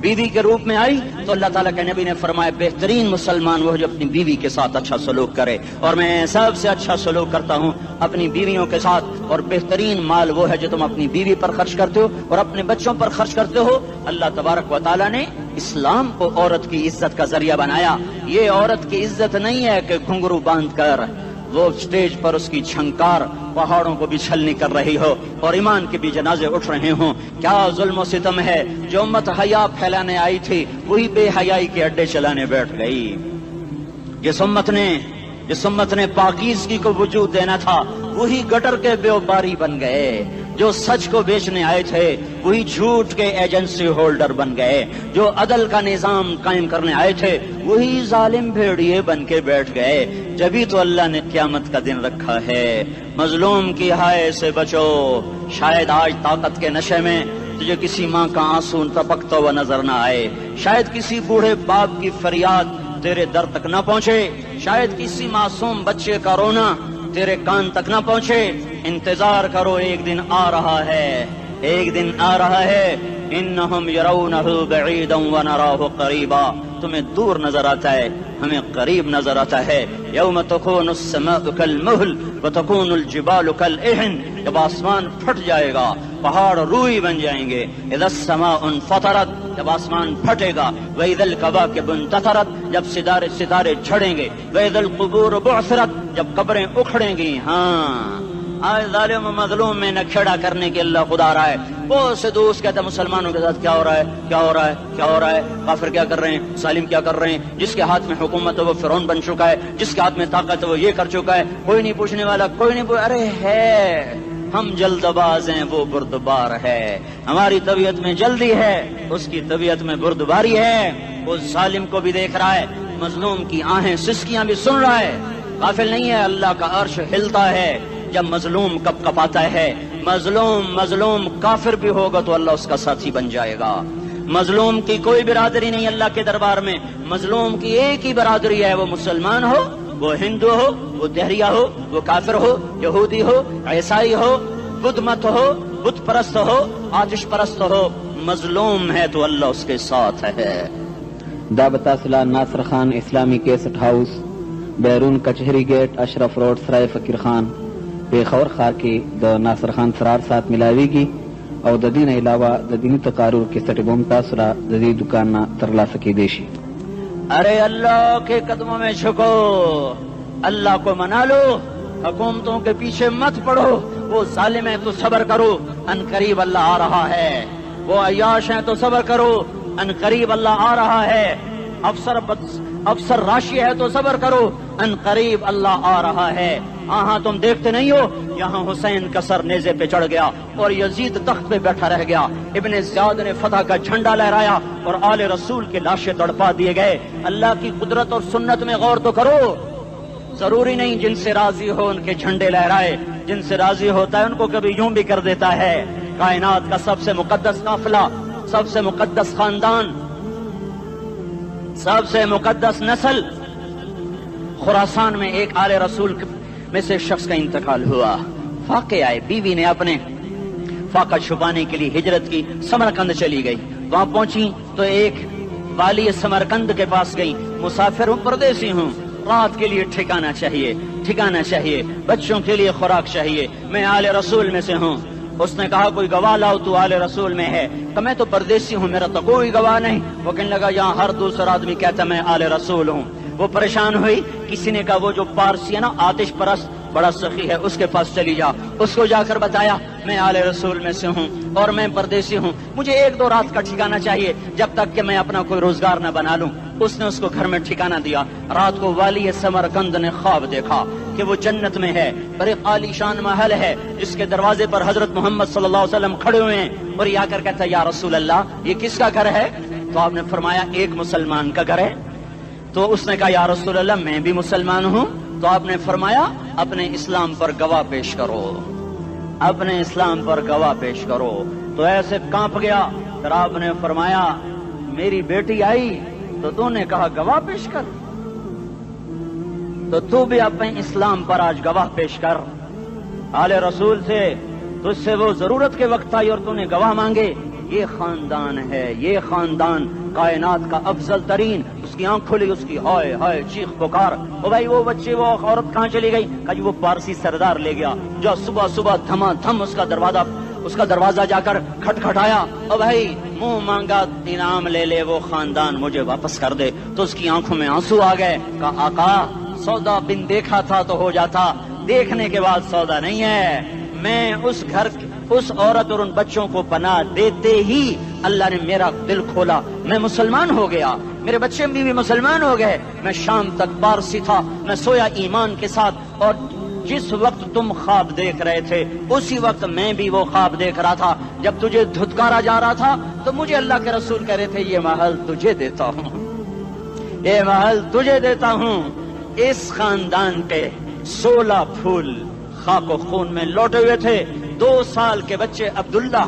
بیوی کے روپ میں آئی تو اللہ تعالیٰ کے نبی نے فرمایا بہترین مسلمان وہ جو اپنی بیوی کے ساتھ اچھا سلوک کرے، اور میں سب سے اچھا سلوک کرتا ہوں اپنی بیویوں کے ساتھ. اور بہترین مال وہ ہے جو تم اپنی بیوی پر خرچ کرتے ہو اور اپنے بچوں پر خرچ کرتے ہو. اللہ تبارک و تعالیٰ نے اسلام کو عورت کی عزت کا ذریعہ بنایا. یہ عورت کی عزت نہیں ہے کہ گھنگرو باندھ کر وہ اسٹیج پر اس کی چھنکار پہاڑوں کو بھی چھلنی کر رہی ہو اور ایمان کے بھی جنازے اٹھ رہے ہوں. کیا ظلم و ستم ہے. جو امت حیا پھیلانے آئی تھی وہی بے حیائی کے اڈے چلانے بیٹھ گئی. جس امت نے پاکیزگی کو وجود دینا تھا وہی گٹر کے بیوباری بن گئے. جو سچ کو بیچنے آئے تھے وہی جھوٹ کے ایجنسی ہولڈر بن گئے. جو عدل کا نظام قائم کرنے آئے تھے وہی ظالم بھیڑیے بن کے بیٹھ گئے. جبھی تو اللہ نے قیامت کا دن رکھا ہے. مظلوم کی ہائے سے بچو. شاید آج طاقت کے نشے میں تجھے کسی ماں کا آنسو ٹپکتا ہوا نظر نہ آئے، شاید کسی بوڑھے باپ کی فریاد تیرے در تک نہ پہنچے، شاید کسی معصوم بچے کا رونا تیرے کان تک نہ پہنچے. انتظار کرو، ایک دن آ رہا ہے، ایک دن آ رہا ہے. انہم یرونہ بعیدا ونراہ قریبا. تمہیں دور نظر آتا ہے، ہمیں قریب نظر آتا ہے. یوم تکون السماء کالمہل وتکون الجبال کالعہن. جب آسمان پھٹ جائے گا پہاڑ روئی بن جائیں گے. اذا السماء انفطرت. جب آسمان پھٹے گا. واذا الکواکب انتثرت. جب ستارے جھڑیں گے. واذا القبور بعثرت. جب قبریں اکھڑیں گی. ہاں آج ظالم و مظلوم میں نہ کھیڑا کرنے کے اللہ خدا رہا ہے. بہت سے دوست کہتے ہیں مسلمانوں کے ساتھ کیا ہو رہا ہے، کیا ہو رہا ہے، کیا ہو رہا ہے، کافر کیا کر رہے ہیں، ظالم کیا کر رہے ہیں. جس کے ہاتھ میں حکومت ہے وہ فرعون بن چکا ہے، جس کے ہاتھ میں طاقت ہے وہ یہ کر چکا ہے. کوئی نہیں پوچھنے والا، کوئی نہیں ارے ہے ہم جلد باز ہیں، وہ بردبار ہے. ہماری طبیعت میں جلدی ہے، اس کی طبیعت میں بردباری ہے. وہ ظالم کو بھی دیکھ رہا ہے، مظلوم کی آہیں سسکیاں بھی سن رہا ہے. غافل نہیں ہے. اللہ کا عرش ہلتا ہے جب مظلوم کپ کپاتا ہے. مظلوم کافر بھی ہوگا تو اللہ اس کا ساتھی بن جائے گا. مظلوم کی کوئی برادری نہیں اللہ کے دربار میں. مظلوم کی ایک ہی برادری ہے، وہ مسلمان ہو، وہ ہندو ہو، وہ دہریہ ہو، وہ کافر ہو، یہودی ہو، عیسائی ہو، بدھ مت ہو، بت پرست ہو، آتش پرست ہو، مظلوم ہے تو اللہ اس کے ساتھ ہے۔ دا بتاصلہ ناصر خان اسلامی کیسٹ ہاؤس، بیرون کچہری گیٹ، اشرف روڈ، سرائے فقیر خان، پیښور ښار کې د ناصر خان سرار سات ملاویږي او د دې نه علاوه د دیني تقارر کیسټ به هم تاسو را د دې دکان نه ترلاسه کیدی شي۔ ارے اللہ کے قدموں میں جھکو، اللہ کو منا لو، حکومتوں کے پیچھے مت پڑو، وہ ظالم ہیں تو صبر کرو، ان قریب اللہ آ رہا ہے، وہ عیاش ہیں تو صبر کرو، ان قریب اللہ آ رہا ہے، افسر راشی ہے تو صبر کرو، ان قریب اللہ آ رہا ہے۔ ہاں تم دیکھتے نہیں ہو، یہاں حسین کا سر نیزے پہ چڑھ گیا اور یزید تخت پہ بیٹھا رہ گیا، ابن زیاد نے فتح کا جھنڈا لہرایا اور آل رسول کے لاشیں تڑپا دیے گئے۔ اللہ کی قدرت اور سنت میں غور تو کرو، ضروری نہیں جن سے راضی ہو ان کے جھنڈے لہرائے، جن سے راضی ہوتا ہے ان کو کبھی یوں بھی کر دیتا ہے۔ کائنات کا سب سے مقدس قافلہ، سب سے مقدس خاندان، سب سے مقدس نسل، خراسان میں ایک آل رسول میں سے شخص کا انتقال ہوا، فاقے آئے، بیوی نے اپنے فاقہ چھپانے کے لیے ہجرت کی، سمرقند چلی گئی، وہاں پہنچی تو ایک والی سمرقند کے پاس گئی، مسافر ہوں، پردیسی ہوں، رات کے لیے ٹھکانہ چاہیے، بچوں کے لیے خوراک چاہیے، میں آل رسول میں سے ہوں۔ اس نے کہا کوئی گواہ لاؤ، تو آل رسول میں ہے؟ کہ میں تو پردیسی ہوں، میرا تو کوئی گواہ نہیں۔ وہ کہنے لگا یہاں ہر دوسرا آدمی کہتا میں آل رسول ہوں۔ وہ پریشان ہوئی، کسی نے کہا وہ جو پارسی ہے نا آتش پرست بڑا سخی ہے، اس کے پاس چلی جا۔ اس کو جا کر بتایا میں آل رسول میں سے ہوں اور میں پردیسی ہوں، مجھے 1-2 رات کا ٹھکانہ چاہیے جب تک کہ میں اپنا کوئی روزگار نہ بنا لوں۔ اس نے اس کو گھر میں ٹھکانہ دیا۔ رات کو والی سمرقند نے خواب دیکھا کہ وہ جنت میں ہے، بڑے عالی شان محل ہے جس کے دروازے پر حضرت محمد صلی اللہ علیہ وسلم کھڑے ہوئے ہیں، اور یہ آ کر کہتا ہے یا رسول اللہ یہ کس کا گھر ہے؟ تو آپ نے فرمایا ایک مسلمان کا گھر ہے۔ تو اس نے کہا یا رسول اللہ میں بھی مسلمان ہوں۔ تو آپ نے فرمایا اپنے اسلام پر گواہ پیش کرو، اپنے اسلام پر گواہ پیش کرو۔ تو ایسے کانپ گیا، پھر آپ نے فرمایا میری بیٹی آئی تو تو نے کہا گواہ پیش کر، تو بھی اپنے اسلام پر آج گواہ پیش کر۔ آل رسول سے تجھ سے وہ ضرورت کے وقت آئی اور تو نے گواہ مانگے۔ یہ خاندان ہے، یہ خاندان کائنات کا افضل ترین۔ اس کی آنکھ کھلی، اس کی ہائے ہائے چیخ پکار، او بھائی وہ بچے وہ عورت کہاں چلی گئی؟ کہا جی وہ پارسی سردار لے گیا، جو صبح صبح دھما دھم اس کا دروازہ جا کر کھٹکھٹایا، او بھائی منہ مانگا انعام لے لے، وہ خاندان مجھے واپس کر دے۔ تو اس کی آنکھوں میں آنسو آ گئے۔ کہا آقا سودا بن دیکھا تھا تو ہو جاتا، دیکھنے کے بعد سودا نہیں ہے۔ میں اس گھر اس عورت اور ان بچوں کو پناہ دیتے ہی اللہ نے میرا دل کھولا، میں مسلمان ہو گیا، میرے بچے بھی مسلمان ہو گئے۔ میں شام تک پارسی تھا، میں سویا ایمان کے ساتھ، اور جس وقت تم خواب دیکھ رہے تھے اسی وقت میں بھی وہ خواب دیکھ رہا تھا۔ جب تجھے دھتکارا جا رہا تھا تو مجھے اللہ کے رسول کہہ رہے تھے یہ محل تجھے دیتا ہوں، یہ محل تجھے دیتا ہوں۔ اس خاندان کے 16 پھول خاک و خون میں لوٹے ہوئے تھے۔ 2 سال کے بچے عبداللہ،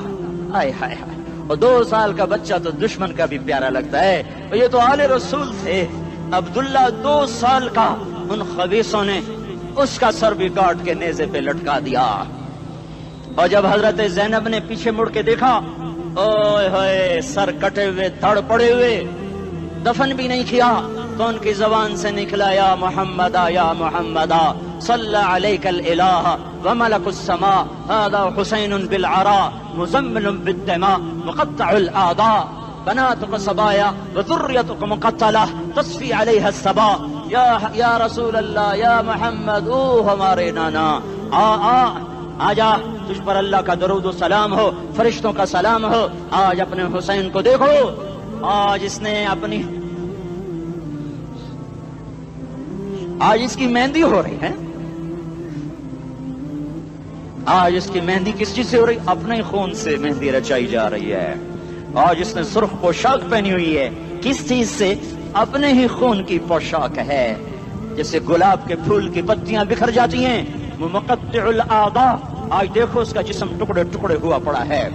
ہائے ہائے ہائے، اور 2 سال کا بچہ تو دشمن کا بھی پیارا لگتا ہے، اور یہ تو آل رسول تھے۔ عبداللہ 2 سال کا، ان خبیثوں نے اس کا سر بھی کاٹ کے نیزے پہ لٹکا دیا۔ اور جب حضرت زینب نے پیچھے مڑ کے دیکھا، اوئے ہوئے سر کٹے ہوئے، تھڑ پڑے ہوئے، دفن بھی نہیں کیا، تو ان کی زبان سے نکلا یا محمدہ یا محمدہ صلی علیک الالہ وملک السماء هذا حسین بالعراء مزمل بالدماء مقطع الاعداء بناتك صبايا وذريتك مقتلة تصفي عليها الصبا یا رسول اللہ یا محمد، او ہمارے نانا، آ جا، تجھ پر اللہ کا درود و سلام ہو، فرشتوں کا سلام ہو۔ آج اپنے حسین کو دیکھو، آج اس نے اپنی آج اس کی مہندی ہو رہی ہے، آج اس کی مہندی کس چیز سے ہو رہی؟ اپنے خون سے مہندی رچائی جا رہی ہے۔ آج اس نے سرخ پوشاک پہنی ہوئی ہے، کس چیز سے؟ اپنے ہی خون کی پوشاک ہے۔ جیسے گلاب کے پھول کی پتیاں بکھر جاتی ہیں، وہ مقطع الاعضاء، آج دیکھو اس کا جسم ٹکڑے ٹکڑے ہوا پڑا ہے۔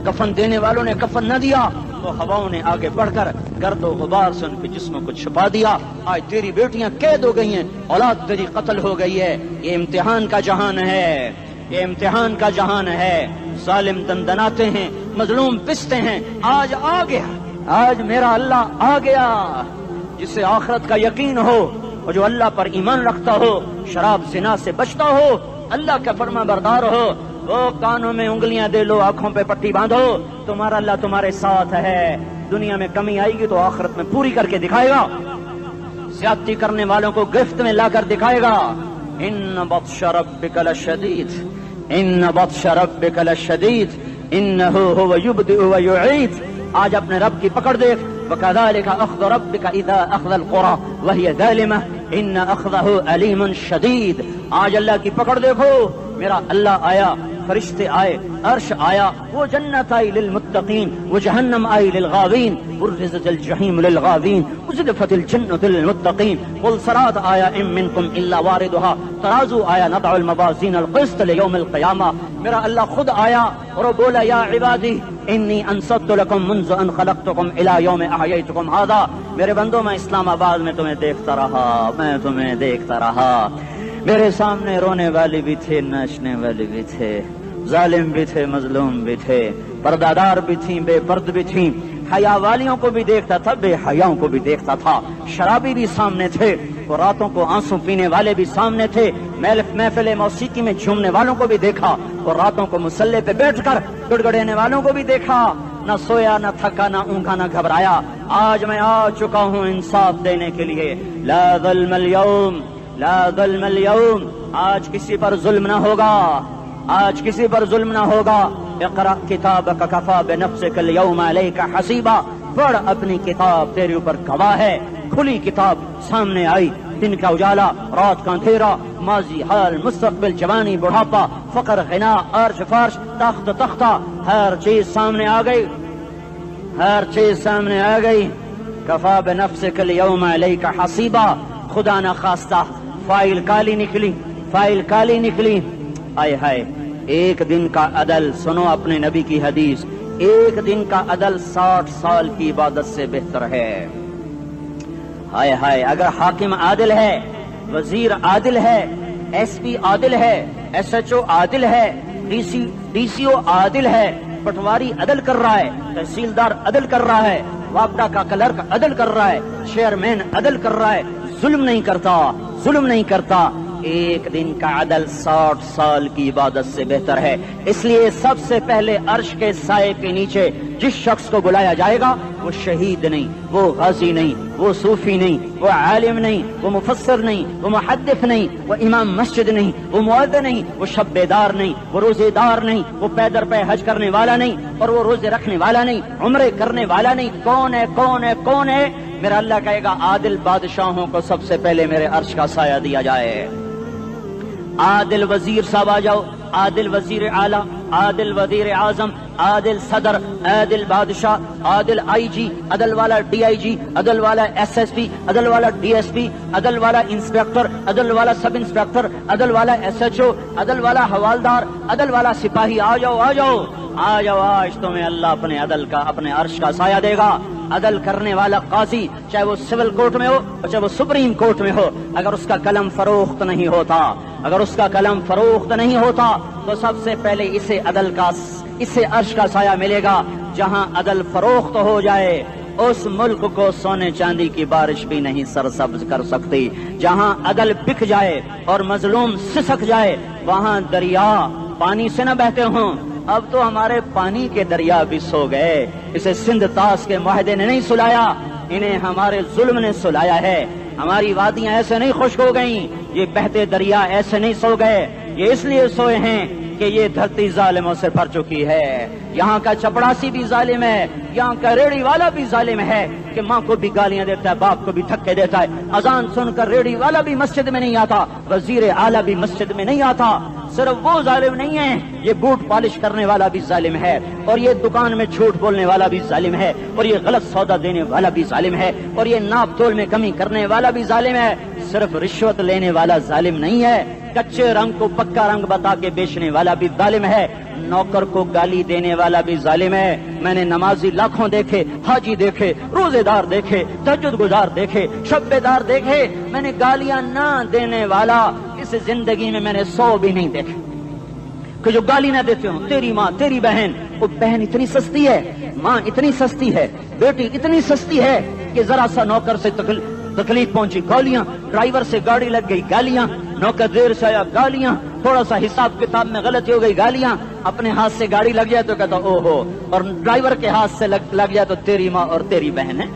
کفن دینے والوں نے کفن نہ دیا تو ہواؤں نے آگے بڑھ کر گرد و غبار سے ان کے جسموں کو چھپا دیا۔ آج تیری بیٹیاں قید ہو گئی ہیں، اولاد تیری قتل ہو گئی ہے۔ یہ امتحان کا جہان ہے، یہ امتحان کا جہان ہے۔ ظالم دندناتے ہیں، مظلوم پستے ہیں. آج آ گیا، آج میرا اللہ آ گیا. جسے آخرت کا یقین ہو اور جو اللہ پر ایمان رکھتا ہو، شراب زنا سے بچتا ہو، اللہ کا فرما بردار ہو، وہ کانوں میں انگلیاں دے لو، آنکھوں پہ پٹی باندھو، تمہارا اللہ تمہارے ساتھ ہے. دنیا میں کمی آئے گی تو آخرت میں پوری کر کے دکھائے گا. زیادتی کرنے والوں کو گرفت میں لا کر دکھائے گا. ان بطش ربک لشدید، ان بطش ربک لشدید انہ هو یبدئ ویعید. آج اپنے رب کی پکڑ دیکھ. وکذالک اخذ ربک اذا اخذ القری وہی ظالمہ ان اخذہ علیم شدید. آج اللہ کی پکڑ دیکھو. میرا اللہ آیا، فرشتے آئے، عرش آیا، وہ جنت آئی للمتقین، وہ جہنم آئی للغاوین، برزت الجحیم للغاوین، ازلفت الجنت للمتقین. قل صراط آیا ام منکم الا واردها، ترازو آیا نضع الموازین القسط لیوم القیامہ. میرا اللہ خود آیا اور وہ بولا یا عبادی انی انصت لکم منذ ان خلقتکم الی یوم احییتکم ھذا. میرے بندوں میں اسلام آباد میں تمہیں دیکھتا رہا، میں تمہیں دیکھتا رہا. میرے سامنے رونے والے بھی تھے، ناچنے والے بھی تھے، ظالم بھی تھے، مظلوم بھی تھے، پردادار بھی تھیں، بے پرد بھی تھیں. حیا والیوں کو بھی دیکھتا تھا، بے حیاؤں کو بھی دیکھتا تھا. شرابی بھی سامنے تھے اور راتوں کو آنسو پینے والے بھی سامنے تھے. محفل موسیقی میں جھومنے والوں کو بھی دیکھا اور راتوں کو مسلح پہ بیٹھ کر گڑگڑانے والوں کو بھی دیکھا. نہ سویا، نہ تھکا، نہ اونگا، نہ گھبرایا. آج میں آ چکا ہوں انصاف دینے کے لیے. لا ظلم اليوم، لا ظلم اليوم. آج کسی پر ظلم نہ ہوگا، آج کسی پر ظلم نہ ہوگا. اقرأ کتابک کفی بنفسک اليوم علیک حسیبا. پڑھ اپنی کتاب، تیرے اوپر گواہ ہے. کھلی کتاب سامنے آئی. دن کا اجالا، رات کا اندھیرا، ماضی، حال، مستقبل، جوانی، بڑھاپا، فقر، غنا، عرش، فرش، تخت، تختہ، ہر چیز سامنے آ گئی، ہر چیز سامنے آ گئی. کفی بنفسک اليوم علیک حسیبا. خدا نہ خواستہ فائل کالی نکلی، فائل کالی نکلی. آئے ہائے، ایک دن کا عدل، سنو اپنے نبی کی حدیث، ایک دن کا عدل 60 سال کی عبادت سے بہتر ہے. ہائے ہائے، اگر حاکم عادل ہے، وزیر عادل ہے، ایس پی عادل ہے، ایس ایچ او عادل ہے، ڈی سی او عادل ہے، پٹواری عدل کر رہا ہے، تحصیلدار عدل کر رہا ہے، وابڈا کا کلرک عدل کر رہا ہے، چیئرمین عدل کر رہا ہے، ظلم نہیں کرتا، ظلم نہیں کرتا. ایک دن کا عدل 60 سال کی عبادت سے بہتر ہے. اس لیے سب سے پہلے عرش کے سائے کے نیچے جس شخص کو بلایا جائے گا وہ شہید نہیں، وہ غازی نہیں، وہ صوفی نہیں، وہ عالم نہیں، وہ مفسر نہیں، وہ محدث نہیں، وہ امام مسجد نہیں، وہ مؤذن نہیں، وہ شب بیدار نہیں، وہ روزے دار نہیں، وہ پیدر پہ حج کرنے والا نہیں، اور وہ روزے رکھنے والا نہیں، عمرے کرنے والا نہیں. کون ہے، کون ہے، کون ہے؟ میرا اللہ کہے گا عادل بادشاہوں کو سب سے پہلے میرے عرش کا سایہ دیا جائے. عادل وزیر صاحب آ جاؤ، عادل وزیر اعلیٰ، عادل وزیر اعظم، عادل صدر، عادل بادشاہ، عادل آئی جی، عدل والا ڈی آئی جی، عدل والا ایس ایس پی، عدل والا ڈی ایس پی، عدل والا انسپیکٹر، عدل والا سب انسپیکٹر، عدل والا ایس ایچ او، عدل والا حوالدار، عدل والا سپاہی. آ جاؤ، آ جاؤ، آ جاؤ. آج تمہیں اللہ اپنے عدل کا، اپنے عرش کا سایہ دے گا. عدل کرنے والا قاضی، چاہے وہ سول کورٹ میں ہو اور چاہے وہ سپریم کورٹ میں ہو، اگر اس کا قلم فروخت نہیں ہوتا، اگر اس کا قلم فروخت نہیں ہوتا تو سب سے پہلے اسے عدل کا، اسے عرش کا سایہ ملے گا. جہاں عدل فروخت ہو جائے اس ملک کو سونے چاندی کی بارش بھی نہیں سرسبز کر سکتی. جہاں عدل بک جائے اور مظلوم سسک جائے وہاں دریا پانی سے نہ بہتے ہوں. اب تو ہمارے پانی کے دریا بھی سو گئے. اسے سندھ طاس کے معاہدے نے نہیں سلایا، انہیں ہمارے ظلم نے سلایا ہے. ہماری وادیاں ایسے نہیں خشک ہو گئیں، یہ بہتے دریا ایسے نہیں سو گئے. یہ اس لیے سوئے ہیں کہ یہ دھرتی ظالموں سے بھر چکی ہے. یہاں کا چپڑاسی بھی ظالم ہے، یہاں کا ریڑھی والا بھی ظالم ہے کہ ماں کو بھی گالیاں دیتا ہے، باپ کو بھی دھکے دیتا ہے. اذان سن کر ریڑھی والا بھی مسجد میں نہیں آتا، وزیر اعلیٰ بھی مسجد میں نہیں آتا. صرف وہ ظالم نہیں ہے، یہ بوٹ پالش کرنے والا بھی ظالم ہے، اور یہ دکان میں جھوٹ بولنے والا بھی ظالم ہے، اور یہ غلط سودا دینے والا بھی ظالم ہے، اور یہ ناپ تول میں کمی کرنے والا بھی ظالم ہے. صرف رشوت لینے والا ظالم نہیں ہے، کچے رنگ کو پکا رنگ بتا کے بیچنے والا بھی ظالم ہے، نوکر کو گالی دینے والا بھی ظالم ہے. میں نے نمازی لاکھوں دیکھے، حاجی دیکھے، روزے دار دیکھے، تہجد گزار دیکھے، شب بیدار دیکھے. میں نے گالیاں نہ دینے والا اس زندگی میں میں نے 100 بھی نہیں دیکھے. کہ جو گالی نہ دیتے ہوں، تیری ماں تیری بہن، وہ بہن اتنی سستی ہے، ماں اتنی سستی ہے، بیٹی اتنی سستی ہے کہ ذرا سا نوکر سے تکلیف پہنچی گالیاں، ڈرائیور سے گاڑی لگ گئی گالیاں، نوکر دیر سے آیا گالیاں، تھوڑا سا حساب کتاب میں غلطی ہو گئی گالیاں، اپنے ہاتھ سے گاڑی لگ جائے تو کہتا او ہو، اور ڈرائیور کے ہاتھ سے لگ جائے تو تیری ماں اور تیری بہن ہے،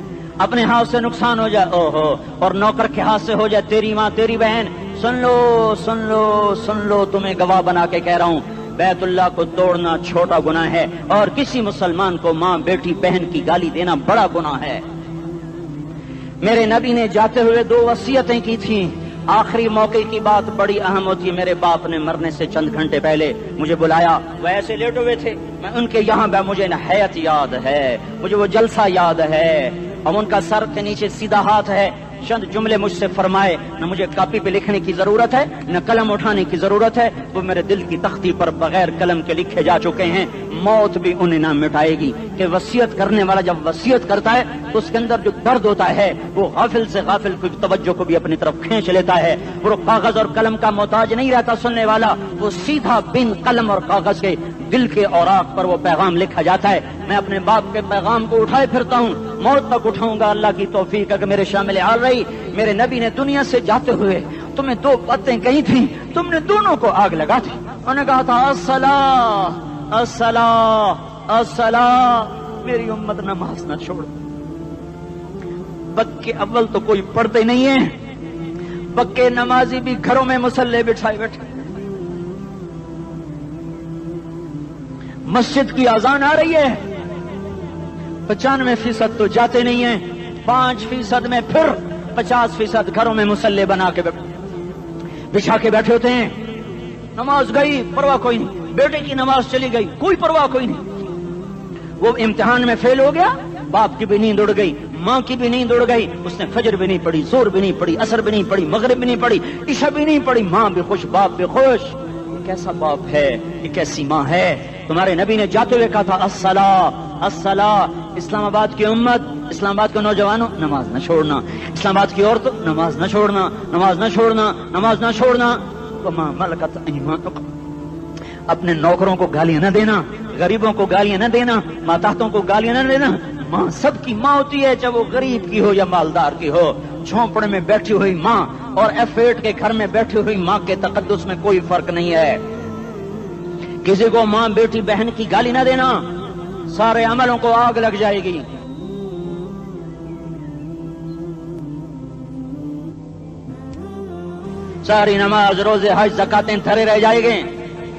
اپنے ہاتھ سے نقصان ہو جائے او ہو، اور نوکر کے ہاتھ سے ہو جائے تیری ماں تیری بہن، سن لو سن لو سن لو، تمہیں گواہ بنا کے کہہ رہا ہوں، بیت اللہ کو توڑنا چھوٹا گناہ ہے، اور کسی مسلمان کو ماں بیٹی بہن کی گالی دینا بڑا گناہ ہے۔ میرے نبی نے جاتے ہوئے 2 وصیتیں کی تھیں، آخری موقع کی بات بڑی اہم ہوتی ہے۔ میرے باپ نے مرنے سے چند گھنٹے پہلے مجھے بلایا، وہ ایسے لیٹے ہوئے تھے، میں ان کے یہاں مجھے حیات یاد ہے، مجھے وہ جلسہ یاد ہے، اب ان کا سر کے نیچے سیدھا ہاتھ ہے، چند جملے مجھ سے فرمائے، نہ مجھے کاپی پہ لکھنے کی ضرورت ہے نہ قلم اٹھانے کی ضرورت ہے، وہ میرے دل کی تختی پر بغیر قلم کے لکھے جا چکے ہیں، موت بھی انہیں نہ مٹائے گی کہ وصیت کرنے والا جب وصیت کرتا ہے تو اس کے اندر جو درد ہوتا ہے وہ غافل سے غافل کی توجہ کو بھی اپنی طرف کھینچ لیتا ہے، وہ کاغذ اور قلم کا محتاج نہیں رہتا سننے والا، وہ سیدھا بن قلم اور کاغذ کے دل کے اوراق پر وہ پیغام لکھا جاتا ہے۔ میں اپنے باپ کے پیغام کو اٹھائے پھرتا ہوں، موت تک اٹھاؤں گا، اللہ کی توفیق ہے کہ میرے شامل حال رہی۔ میرے نبی نے دنیا سے جاتے ہوئے تمہیں 2 باتیں کہی تھیں، تم نے دونوں کو آگ لگا دی۔ انہوں نے کہا تھا الصلاۃ الصلاۃ الصلاۃ، میری امت نماز نہ چھوڑ۔ پکے اول تو کوئی پڑھتے نہیں ہیں، پکے نمازی بھی گھروں میں مصلے بٹھائے بیٹھے، مسجد کی اذان آ رہی ہے، 95% تو جاتے نہیں ہیں، 5% میں پھر 50% گھروں میں مصلے بنا کے بچھا کے بیٹھے ہوتے ہیں۔ نماز گئی پرواہ کوئی نہیں، بیٹے کی نماز چلی گئی کوئی پرواہ کوئی نہیں، وہ امتحان میں فیل ہو گیا، باپ کی بھی نیند اڑ گئی، ماں کی بھی نیند اڑ گئی، اس نے فجر بھی نہیں پڑھی، زور بھی نہیں پڑھی، عصر بھی نہیں پڑھی، مغرب بھی نہیں پڑھی، عشاء بھی نہیں پڑھی، ماں بھی خوش باپ بھی خوش۔ یہ کیسا باپ ہے، یہ کیسی ماں ہے؟ تمہارے نبی نے جاتے ہوئے کہا تھا الصلاۃ الصلاۃ، اسلام آباد کی امت، اسلام آباد کے نوجوانوں نماز نہ چھوڑنا، اسلام آباد کی عورتوں نماز نہ چھوڑنا، نماز نہ چھوڑنا، نماز نہ چھوڑنا۔ وما ملکت ایمانکم، اپنے نوکروں کو گالیاں نہ دینا، غریبوں کو گالیاں نہ دینا، ماتحتوں کو گالیاں نہ دینا۔ ماں سب کی ماں ہوتی ہے، چاہے وہ غریب کی ہو یا مالدار کی ہو، جھونپڑے میں بیٹھی ہوئی ماں اور F8 کے گھر میں بیٹھی ہوئی ماں کے تقدس میں کوئی فرق نہیں ہے۔ کسی کو ماں بیٹی بہن کی گالی نہ دینا، سارے عملوں کو آگ لگ جائے گی۔ ساری نماز روزے حج زکاتیں دھرے رہ جائیں گے،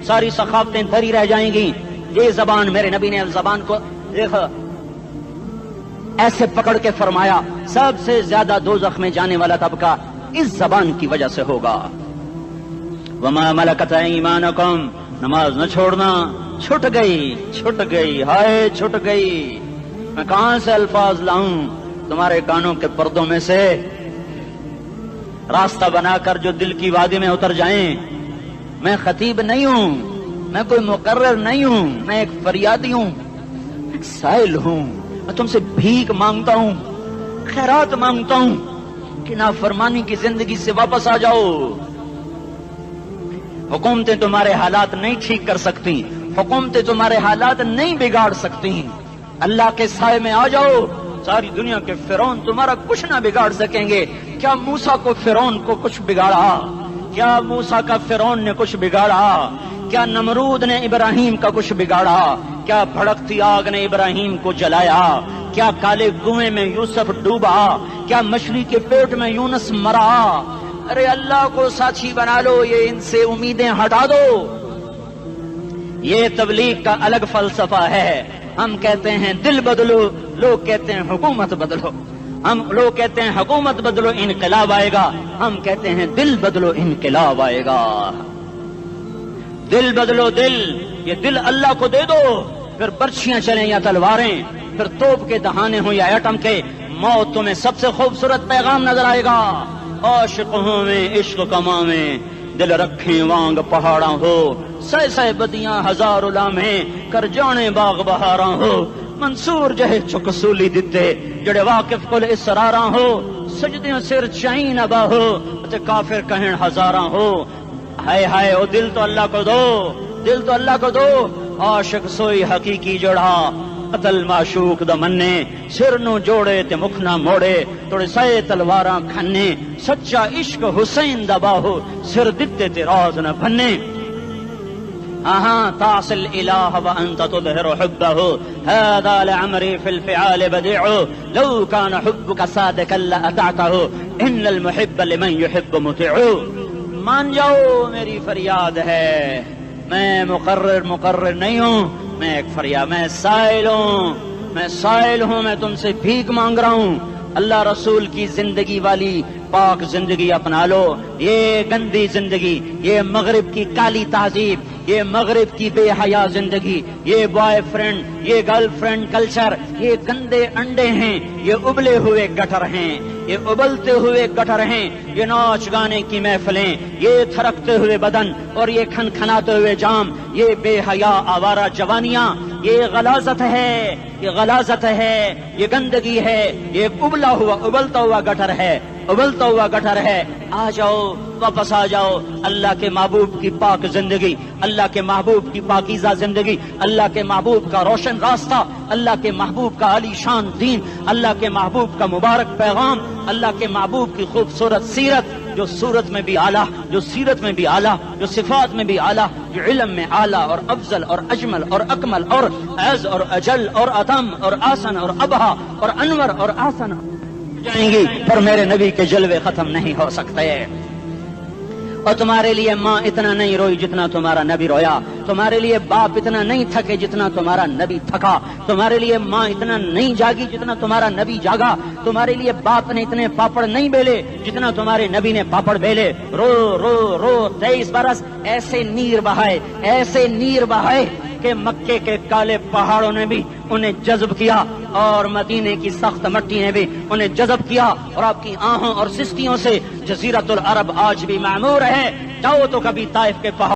ساری ثقافتیں دھری رہ جائیں گی۔ یہ زبان، میرے نبی نے زبان کو ایسے پکڑ کے فرمایا سب سے زیادہ دوزخ میں جانے والا طبقہ اس زبان کی وجہ سے ہوگا۔ وما ملکت ایمانکم، نماز نہ چھوڑنا۔ چھٹ گئی ہائے چھٹ گئی، میں کہاں سے الفاظ لاؤں تمہارے کانوں کے پردوں میں سے، راستہ بنا کر جو دل کی وادی میں اتر جائیں۔ میں خطیب نہیں ہوں، میں کوئی مقرر نہیں ہوں، میں ایک فریادی ہوں، ایک سائل ہوں، میں تم سے بھیک مانگتا ہوں، خیرات مانگتا ہوں کہ نافرمانی کی زندگی سے واپس آ جاؤ۔ حکومتیں تمہارے حالات نہیں ٹھیک کر سکتی، حکومتیں تمہارے حالات نہیں بگاڑ سکتی، اللہ کے سائے میں آ جاؤ۔ ساری دنیا کے فرعون تمہارا کچھ نہ بگاڑ سکیں گے۔ کیا موسیٰ کو فرعون کو کچھ بگاڑا؟ کیا موسیٰ کا فرعون نے کچھ بگاڑا؟ کیا نمرود نے ابراہیم کا کچھ بگاڑا؟ کیا بھڑکتی آگ نے ابراہیم کو جلایا؟ کیا کالے کنویں میں یوسف ڈوبا؟ کیا مچھلی کے پیٹ میں یونس مرا؟ ارے اللہ کو ساتھی بنا لو، یہ ان سے امیدیں ہٹا دو۔ یہ تبلیغ کا الگ فلسفہ ہے۔ ہم کہتے ہیں دل بدلو، لوگ کہتے ہیں حکومت بدلو۔ ہم لوگ کہتے ہیں حکومت بدلو انقلاب آئے گا، ہم کہتے ہیں دل بدلو انقلاب آئے گا۔ دل بدلو، دل، یہ دل اللہ کو دے دو، پھر برچیاں چلیں یا تلواریں، پھر توپ کے دہانے ہوں یا ایٹم کے، موت تمہیں سب سے خوبصورت پیغام نظر آئے گا۔ عاشق ہوں میں عشق کما میں، دل رکھیں وانگ پہاڑاں ہو، سہ سہ بدیاں ہزار لامہیں، کر جانے باغ بہاراں ہو، منصور جہے چک سولی دتے، جڑے واقف کل اسراراں ہو، سجدیاں سر چائیں نبا ہو، تے کافر کہیں ہزاراں ہو۔ ہائے ہائے او دل تو اللہ کو دو، دل تو اللہ کو دو. عاشق سوئی حقیقی جڑا قتل معشوق دا مننے, سر نو جوڑے تے مکھ نہ موڑے, توڑے سائے تلواراں کھنے, سچا عشق حسین دا باہو, سر دتے تے راز نہ بھنے. تعصي الإله وأنت تظهر حبه, هذا لعمري في الفعال بديع, لو كان حبك صادقا لأطعته, إن المحب لمن يحب مطيع. مان جاؤ میری فریاد ہے, میں مقرر نہیں ہوں, میں ایک فریاد, میں سائل ہوں, میں تم سے بھیک مانگ رہا ہوں. اللہ رسول کی زندگی والی پاک زندگی اپنا لو. یہ گندی زندگی, یہ مغرب کی کالی تہذیب, یہ مغرب کی بے حیا زندگی, یہ بوائے فرینڈ, یہ گرل فرینڈ کلچر, یہ گندے انڈے ہیں, یہ ابلے ہوئے گٹر ہیں, یہ ابلتے ہوئے گٹر ہیں, یہ ناچ گانے کی محفلیں, یہ تھرکتے ہوئے بدن اور یہ کھنکھناتے ہوئے جام, یہ بے حیا آوارہ جوانیاں, یہ غلاظت ہے, یہ غلاظت ہے, یہ گندگی ہے, یہ ابلتا ہوا گٹر ہے, ابلتا ہوا گٹر ہے. آ جاؤ, واپس آ جاؤ. اللہ کے محبوب کی پاک زندگی, اللہ کے محبوب کی پاکیزہ زندگی, اللہ کے محبوب کا روشن راستہ, اللہ کے محبوب کا علی شان دین, اللہ کے محبوب کا مبارک پیغام, اللہ کے محبوب کی خوبصورت سیرت, جو صورت میں بھی اعلیٰ, جو سیرت میں بھی اعلیٰ, جو صفات میں بھی اعلیٰ, جو علم میں اعلیٰ اور افضل اور اجمل اور اکمل اور اعز اور اجل اور اتم اور آسن اور ابہا اور انور اور آسن جائیں گی, پر میرے نبی کے جلوے ختم نہیں ہو سکتے. اور تمہارے لیے ماں اتنا نہیں روئی جتنا تمہارا نبی رویا, تمہارے لیے باپ اتنا نہیں تھکے جتنا تمہارا نبی تھکا, تمہارے لیے ماں اتنا نہیں جاگی جتنا تمہارا نبی جاگا, تمہارے لیے باپ نے اتنے پاپڑ نہیں بیلے جتنا تمہارے نبی نے پاپڑ بیلے. رو رو رو 23 برس ایسے نیر بہائے کہ مکے کے کالے پہاڑوں نے بھی انہیں جذب کیا اور مدینے کی سخت مٹی نے بھی انہیں جذب کیا, اور آپ کی آہوں اور سستیوں سے جزیرۃ العرب آج بھی معمور ہے. جاؤ تو کبھی طائف کے پہاڑ